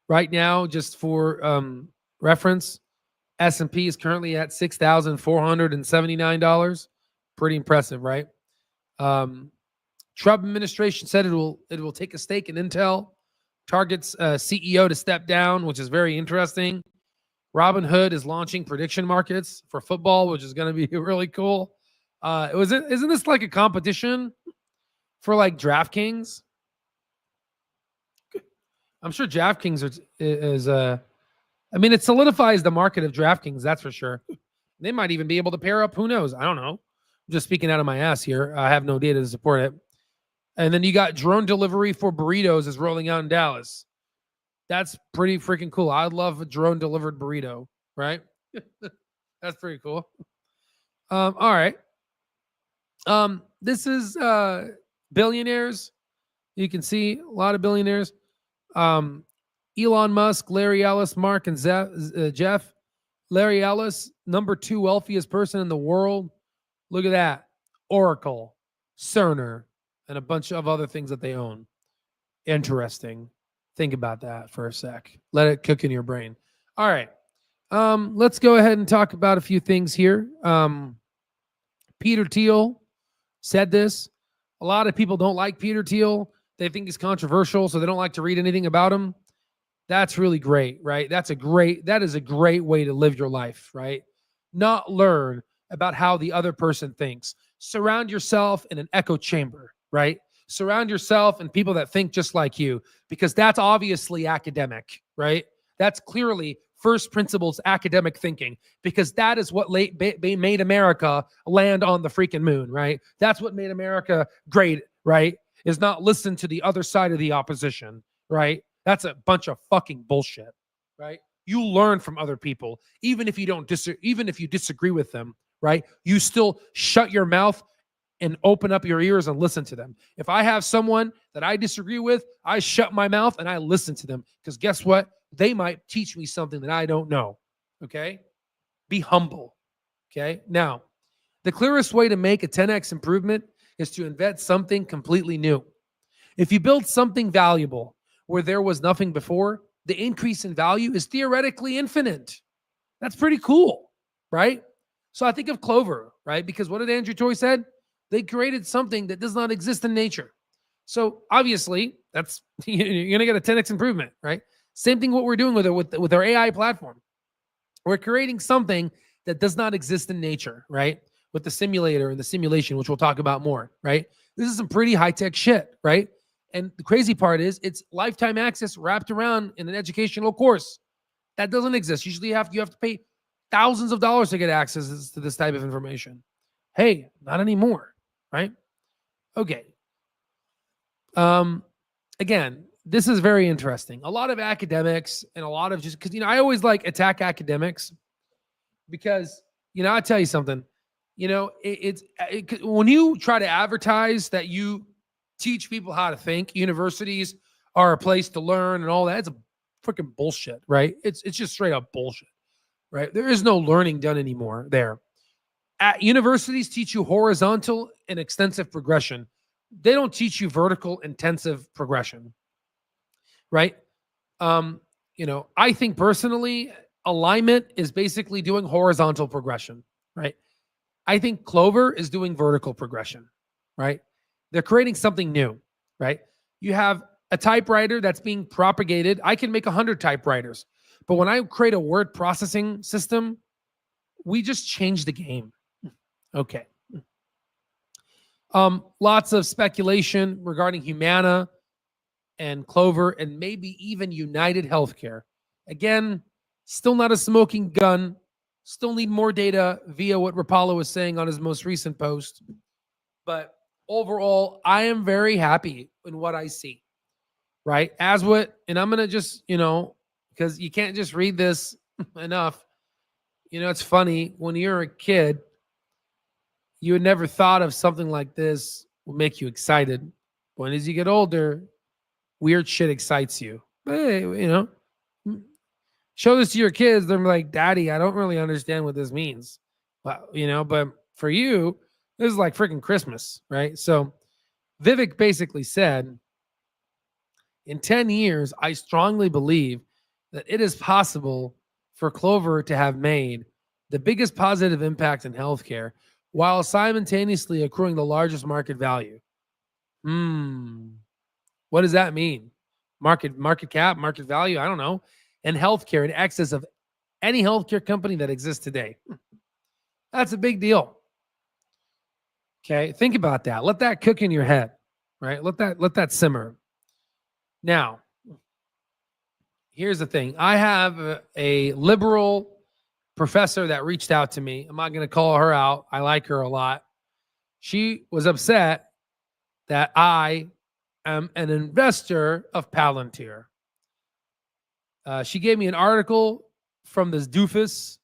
[SPEAKER 1] Right now, just for reference, S&P is currently at $6,479. Pretty impressive, right? Trump administration said it will take a stake in Intel. Targets CEO to step down, which is very interesting. Robinhood is launching prediction markets for football, which is going to be really cool. Isn't this like a competition for like DraftKings? I'm sure DraftKings is it solidifies the market of DraftKings, that's for sure. They might even be able to pair up. Who knows? I don't know. I'm just speaking out of my ass here. I have no data to support it. And then you got drone delivery for burritos is rolling out in Dallas. That's pretty freaking cool. I'd love a drone delivered burrito, right? That's pretty cool. All right. This is billionaires. You can see a lot of billionaires. Elon Musk, Larry Ellis, Mark, and Jeff. Larry Ellis, number 2 wealthiest person in the world. Look at that. Oracle, Cerner, and a bunch of other things that they own. Interesting. Think about that for a sec. Let it cook in your brain. All right. Let's go ahead and talk about a few things here. Peter Thiel said this. A lot of people don't like Peter Thiel. They think he's controversial, so they don't like to read anything about him. That's really great, right? That is a great way to live your life, right? Not learn about how the other person thinks. Surround yourself in an echo chamber, right? Surround yourself and people that think just like you, because that's obviously academic, right? That's clearly first principles academic thinking, because that is what made America land on the freaking moon, right? That's what made America great, right? is not listen to the other side of the opposition, right? That's a bunch of fucking bullshit, right? You learn from other people, even if you even if you disagree with them, right? You still shut your mouth and open up your ears and listen to them. If I have someone that I disagree with, I shut my mouth and I listen to them, because guess what? They might teach me something that I don't know. Okay? Be humble. Okay? Now, the clearest way to make a 10x improvement is to invent something completely new. If you build something valuable where there was nothing before, the increase in value is theoretically infinite. That's pretty cool, right? So I think of Clover, right? Because what did Andrew Toy said? They created something that does not exist in nature. So obviously, that's you're going to get a 10x improvement, right? Same thing what we're doing with our AI platform. We're creating something that does not exist in nature, right? With the simulator and the simulation, which we'll talk about more, right? This is some pretty high-tech shit, right? And the crazy part is it's lifetime access wrapped around in an educational course. That doesn't exist. Usually you have to pay thousands of dollars to get access to this type of information. Hey, not anymore, right? Okay. Again, this is very interesting. A lot of academics and a lot of because I always like attack academics because I'll tell you something. When you try to advertise that you teach people how to think, universities are a place to learn and all that, it's a freaking bullshit, right? It's just straight up bullshit, right? There is no learning done anymore there. At universities teach you horizontal and extensive progression. They don't teach you vertical intensive progression, right? I think personally, alignment is basically doing horizontal progression, right? I think Clover is doing vertical progression, right? They're creating something new, right? You have a typewriter that's being propagated. I can make 100 typewriters, but when I create a word processing system, we just change the game. Okay. Lots of speculation regarding Humana and Clover and maybe even United Healthcare. Again, still not a smoking gun. Still need more data via what Rapallo was saying on his most recent post. But overall, I am very happy in what I see, right? And I'm going to just, because you can't just read this enough. It's funny. When you're a kid, you had never thought of something like this will make you excited. But as you get older, weird shit excites you. But, hey, show this to your kids. They're like, Daddy, I don't really understand what this means. But for you, this is like freaking Christmas, right? So Vivek basically said, in 10 years, I strongly believe that it is possible for Clover to have made the biggest positive impact in healthcare while simultaneously accruing the largest market value. What does that mean? Market cap, market value? I don't know. And healthcare in excess of any healthcare company that exists today. That's a big deal. Okay, think about that. Let that cook in your head, right? Let that simmer. Now, here's the thing. I have a liberal professor that reached out to me. I'm not going to call her out. I like her a lot. She was upset that I am an investor of Palantir. She gave me an article from this doofus,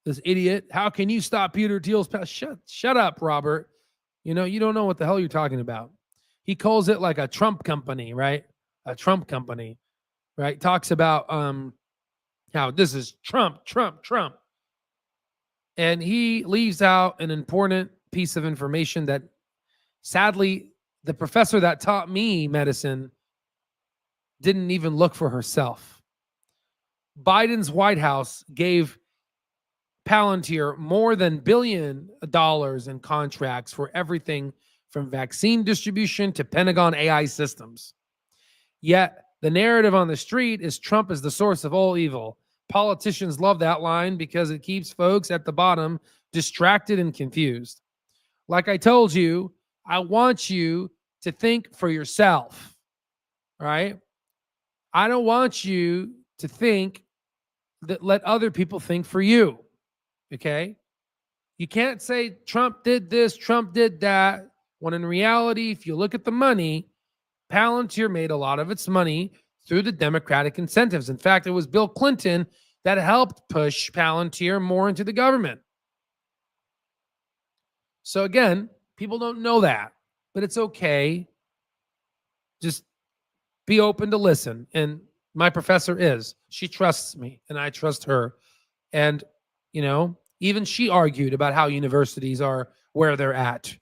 [SPEAKER 1] this idiot. How can you stop Peter Thiel's path? Shut up, Robert. You don't know what the hell you're talking about. He calls it like a Trump company, right? A Trump company, right? Talks about how this is Trump. And he leaves out an important piece of information that sadly the professor that taught me medicine didn't even look for herself. Biden's White House gave Palantir more than $1 billion in contracts for everything from vaccine distribution to Pentagon AI systems. Yet the narrative on the street is Trump is the source of all evil. Politicians love that line because it keeps folks at the bottom distracted and confused. Like I told you, I want you to think for yourself, right? I don't want you to think that let other people think for you, okay? You can't say Trump did this, Trump did that, when in reality, if you look at the money, Palantir made a lot of its money through the Democratic incentives. In fact, it was Bill Clinton that helped push Palantir more into the government. So again, people don't know that, but it's okay. Just be open to listen. And my professor is. She trusts me and I trust her. And, even she argued about how universities are where they're at.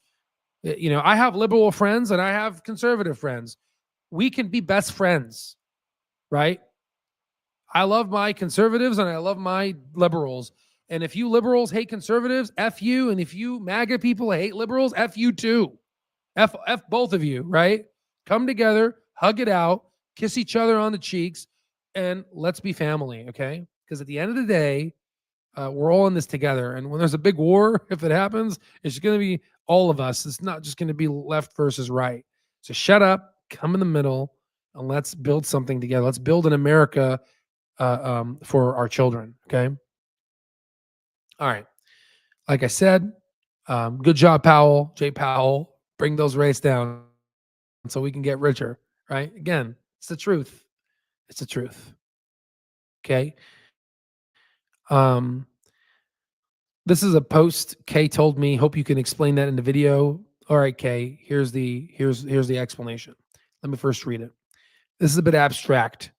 [SPEAKER 1] I have liberal friends and I have conservative friends. We can be best friends, right? I love my conservatives and I love my liberals. And if you liberals hate conservatives, F you. And if you MAGA people hate liberals, F you too. F both of you, right? Come together, hug it out, kiss each other on the cheeks, and let's be family, okay? Because at the end of the day, we're all in this together. And when there's a big war, if it happens, it's going to be all of us. It's not just going to be left versus right. So shut up, come in the middle, and let's build something together. Let's build an America for our children, okay? All right. Like I said, good job, Powell, Jay Powell. Bring those rates down so we can get richer, right? Again, it's the truth. It's the truth. Okay. This is a post Kay told me. Hope you can explain that in the video. All right, Kay, here's the explanation. Let me first read it. This is a bit abstract.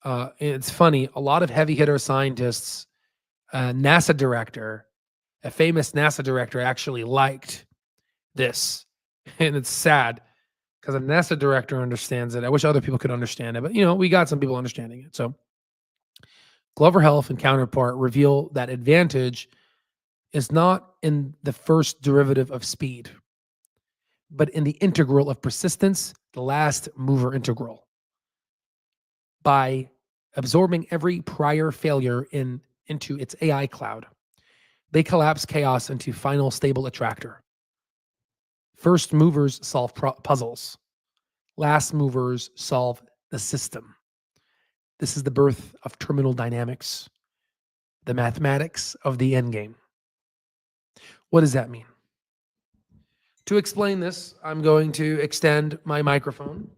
[SPEAKER 1] It's funny. A lot of heavy hitter scientists, NASA director, a famous NASA director actually liked this. And it's sad because a NASA director understands it. I wish other people could understand it, but we got some people understanding it. So Clover Health and Counterpart reveal that advantage is not in the first derivative of speed, but in the integral of persistence, the last mover integral. By absorbing every prior failure into its AI cloud, they collapse chaos into final stable attractor. First movers solve puzzles. Last movers solve the system. This is the birth of terminal dynamics, the mathematics of the endgame. What does that mean? To explain this, I'm going to extend my microphone.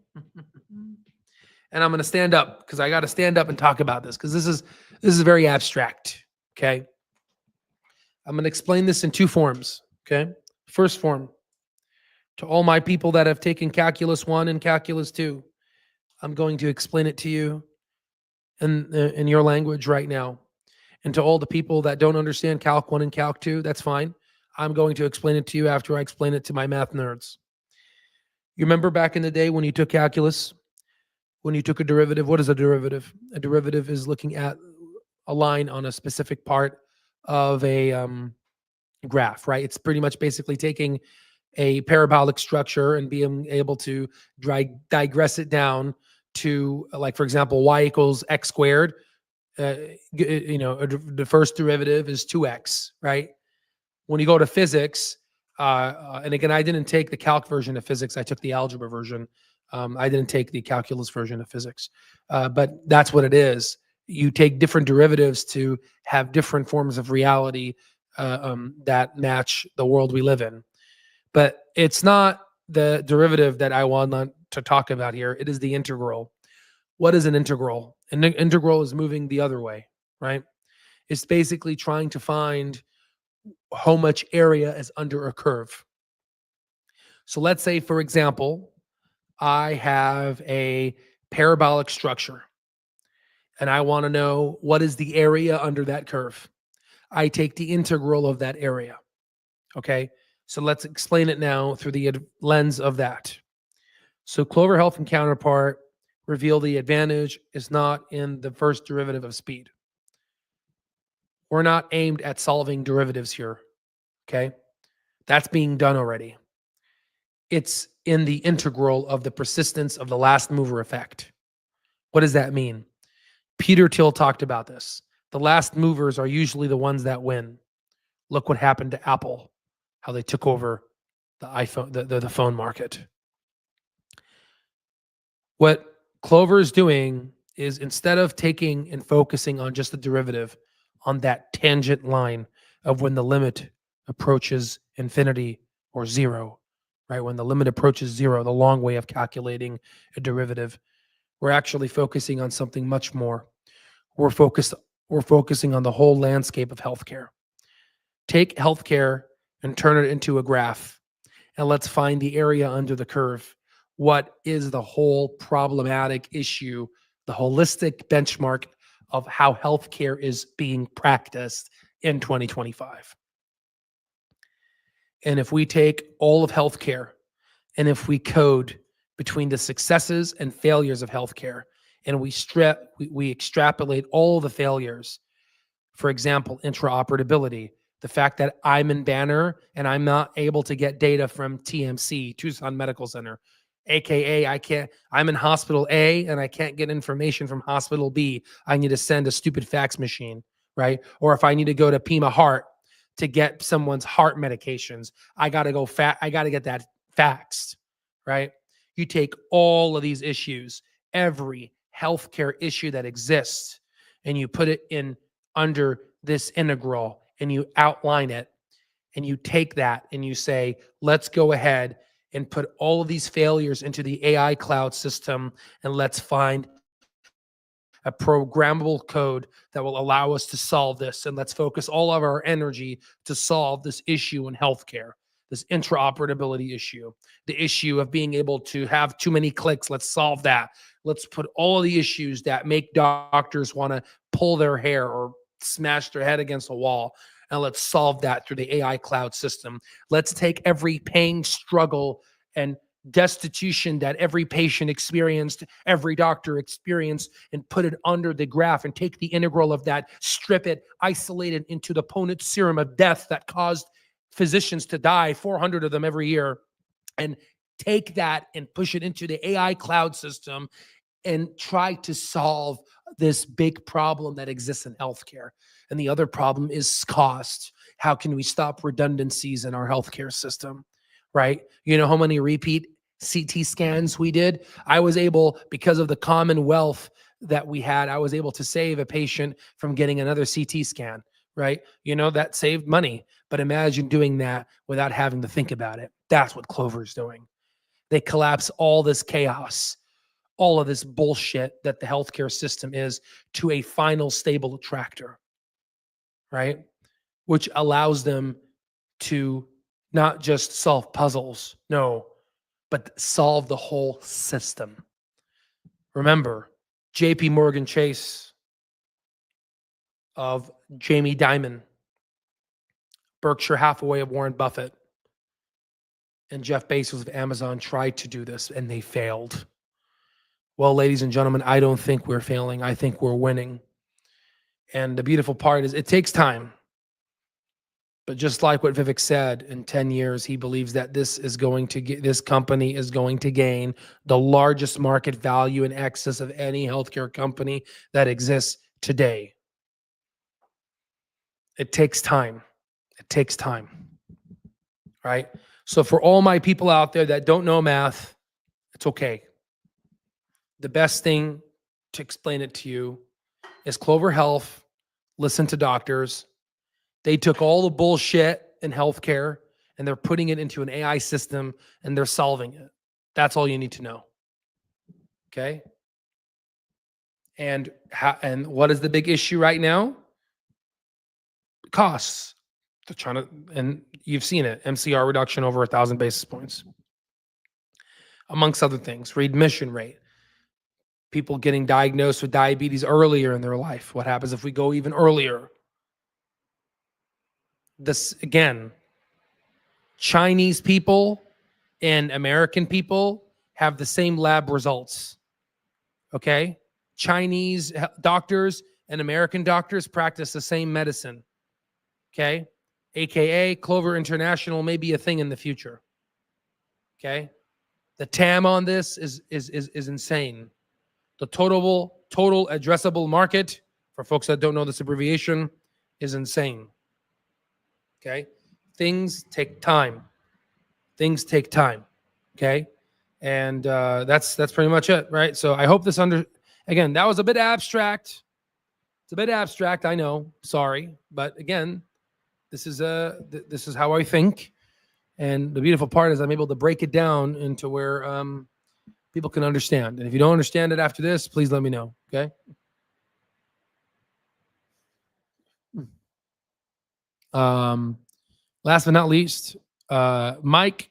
[SPEAKER 1] And I'm going to stand up because I got to stand up and talk about this because this is very abstract, okay? I'm going to explain this in two forms, okay? First form, to all my people that have taken Calculus 1 and Calculus 2, I'm going to explain it to you in your language right now. And to all the people that don't understand Calc 1 and Calc 2, that's fine. I'm going to explain it to you after I explain it to my math nerds. You remember back in the day when you took calculus, when you took a derivative? What is a derivative? A derivative is looking at a line on a specific part of a graph, right? It's pretty much basically taking a parabolic structure and being able to digress it down to, like, for example, y equals x squared. The first derivative is 2x, right? When you go to physics, and again, I didn't take the calc version of physics. I took the algebra version. I didn't take the calculus version of physics, but that's what it is. You take different derivatives to have different forms of reality that match the world we live in. But it's not the derivative that I want to talk about here. It is the integral. What is an integral? An integral is moving the other way, right? It's basically trying to find how much area is under a curve. So let's say, for example, I have a parabolic structure and I want to know what is the area under that curve. I take the integral of that area. Okay. So let's explain it now through the lens of that. So Clover Health and Counterpart reveal the advantage is not in the first derivative of speed. We're not aimed at solving derivatives here. Okay. That's being done already. It's in the integral of the persistence of the last mover effect. What does that mean? Peter Thiel talked about this. The last movers are usually the ones that win. Look what happened to Apple, how they took over the iPhone, the phone market. What Clover is doing is, instead of taking and focusing on just the derivative, on that tangent line of when the limit approaches infinity or zero, right? When the limit approaches zero, the long way of calculating a derivative, we're actually focusing on something much more. We're focusing on the whole landscape of healthcare. Take healthcare and turn it into a graph, and let's find the area under the curve. What is the whole problematic issue, the holistic benchmark of how healthcare is being practiced in 2025? And if we take all of healthcare and if we code between the successes and failures of healthcare and we extrapolate all the failures, for example, intraoperability, the fact that I'm in Banner and I'm not able to get data from TMC, Tucson Medical Center, AKA I'm in hospital A and I can't get information from hospital B. I need to send a stupid fax machine, right? Or if I need to go to Pima Heart to get someone's heart medications, I got to get that faxed, right? You take all of these issues, every healthcare issue that exists, and you put it in under this integral and you outline it and you take that and you say, let's go ahead and put all of these failures into the AI cloud system and let's find a programmable code that will allow us to solve this. And let's focus all of our energy to solve this issue in healthcare, this interoperability issue, the issue of being able to have too many clicks. Let's solve that. Let's put all of the issues that make doctors want to pull their hair or smash their head against a wall. And let's solve that through the AI cloud system. Let's take every pain, struggle, and destitution that every patient experienced, every doctor experienced, and put it under the graph and take the integral of that, strip it, isolate it into the Punnett serum of death that caused physicians to die, 400 of them every year, and take that and push it into the AI cloud system and try to solve this big problem that exists in healthcare. And the other problem is cost. How can we stop redundancies in our healthcare system? Right? You know how many repeat CT scans we did? I was able, because of the commonwealth that we had, I was able to save a patient from getting another CT scan, right? You know, that saved money. But imagine doing that without having to think about it. That's what Clover's doing. They collapse all this chaos, all of this bullshit that the healthcare system is, to a final stable attractor, right? Which allows them to not just solve puzzles, no, but solve the whole system. Remember, JP Morgan Chase of Jamie Dimon, Berkshire Hathaway of Warren Buffett, and Jeff Bezos of Amazon tried to do this and they failed. Well, ladies and gentlemen, I don't think we're failing. I think we're winning. And the beautiful part is it takes time. But just like what Vivek said, in 10 years, he believes that this company is going to gain the largest market value in excess of any healthcare company that exists today. It takes time. It takes time. Right? So for all my people out there that don't know math, it's okay. The best thing to explain it to you is Clover Health. Listen to doctors. They took all the bullshit in healthcare and they're putting it into an AI system and they're solving it. That's all you need to know. Okay? And what is the big issue right now? Costs. They're trying to, and you've seen it, MCR reduction over 1,000 basis points. Amongst other things, readmission rate. People getting diagnosed with diabetes earlier in their life. What happens if we go even earlier? This, again, Chinese people and American people have the same lab results. Okay? Chinese doctors and American doctors practice the same medicine. Okay? AKA Clover International may be a thing in the future. Okay? The TAM on this is insane. The total addressable market, for folks that don't know this abbreviation, is insane. Okay? Things take time. Things take time. Okay? And that's pretty much it, right? So I hope this again, that was a bit abstract. It's a bit abstract, I know. Sorry, but again, this is how I think. And the beautiful part is I'm able to break it down into where people can understand. And if you don't understand it after this, please let me know. Okay. Last but not least, Mike,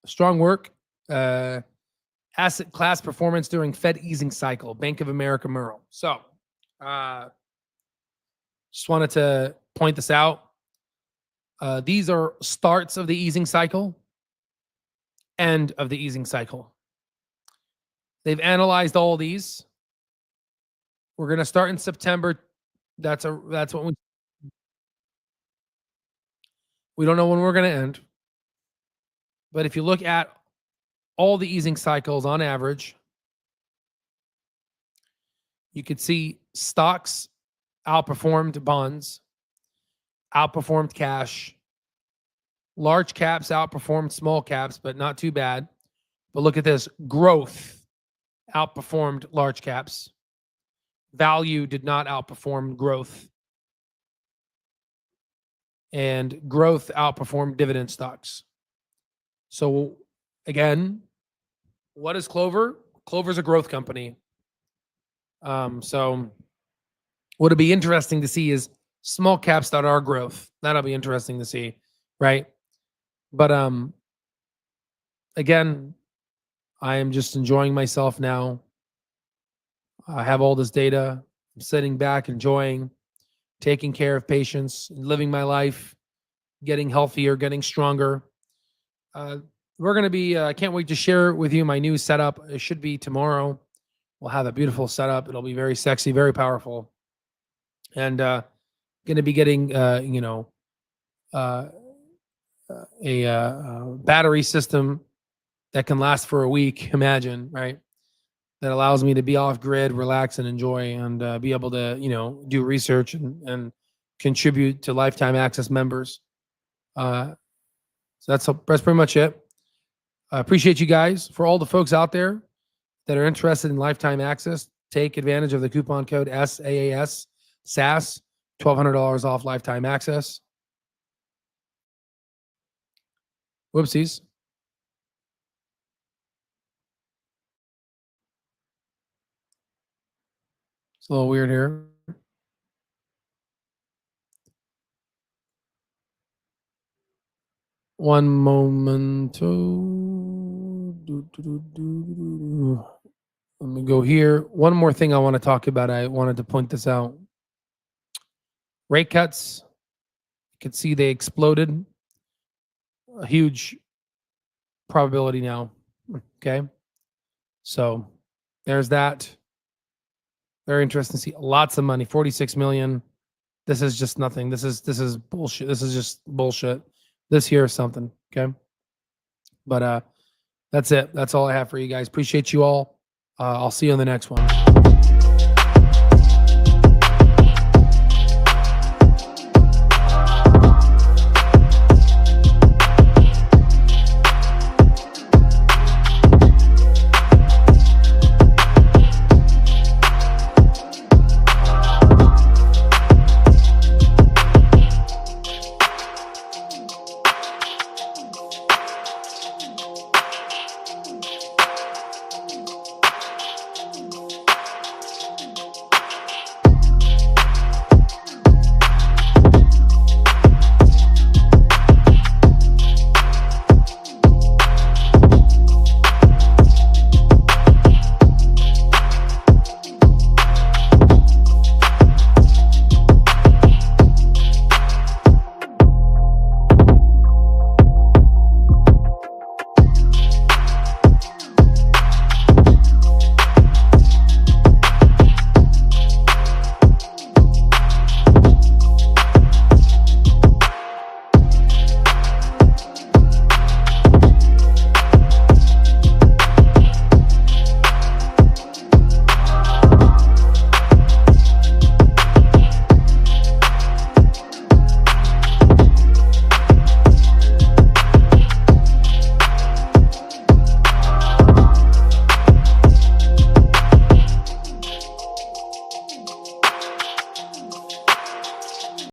[SPEAKER 1] strong work. Asset class performance during Fed easing cycle, Bank of America Merrill. So, just wanted to point this out. These are starts of the easing cycle, end of the easing cycle. They've analyzed all these. We're going to start in September. That's what we don't know when we're going to end. But if you look at all the easing cycles on average, you could see stocks outperformed bonds, outperformed cash, large caps outperformed small caps, but not too bad. But look at this, growth outperformed large caps. Value did not outperform growth. And growth outperformed dividend stocks. So again, what is Clover? Clover's a growth company. So what'll be interesting to see is small caps that are growth. That'll be interesting to see, right? But again, I am just enjoying myself now. I have all this data. I'm sitting back, enjoying, taking care of patients, living my life, getting healthier, getting stronger. We're going to be, I can't wait to share with you my new setup. It should be tomorrow. We'll have a beautiful setup. It'll be very sexy, very powerful. And going to be getting, a battery system that can last for a week. Imagine, right? That allows me to be off grid, relax, and enjoy, and be able to, do research and contribute to Lifetime Access members. So that's pretty much it. I appreciate you guys. For all the folks out there that are interested in Lifetime Access, take advantage of the coupon code SAAS, SAS, $1,200 off Lifetime Access. Whoopsies. It's a little weird here. One moment. Let me go here. One more thing I want to talk about. I wanted to point this out. Rate cuts. You can see they exploded. A huge probability now. Okay. So there's that. Very interesting to see. Lots of money. 46 million. This is just nothing. This is bullshit. This is just bullshit. This here is something. Okay. But that's it. That's all I have for you guys. Appreciate you all. I'll see you on the next one.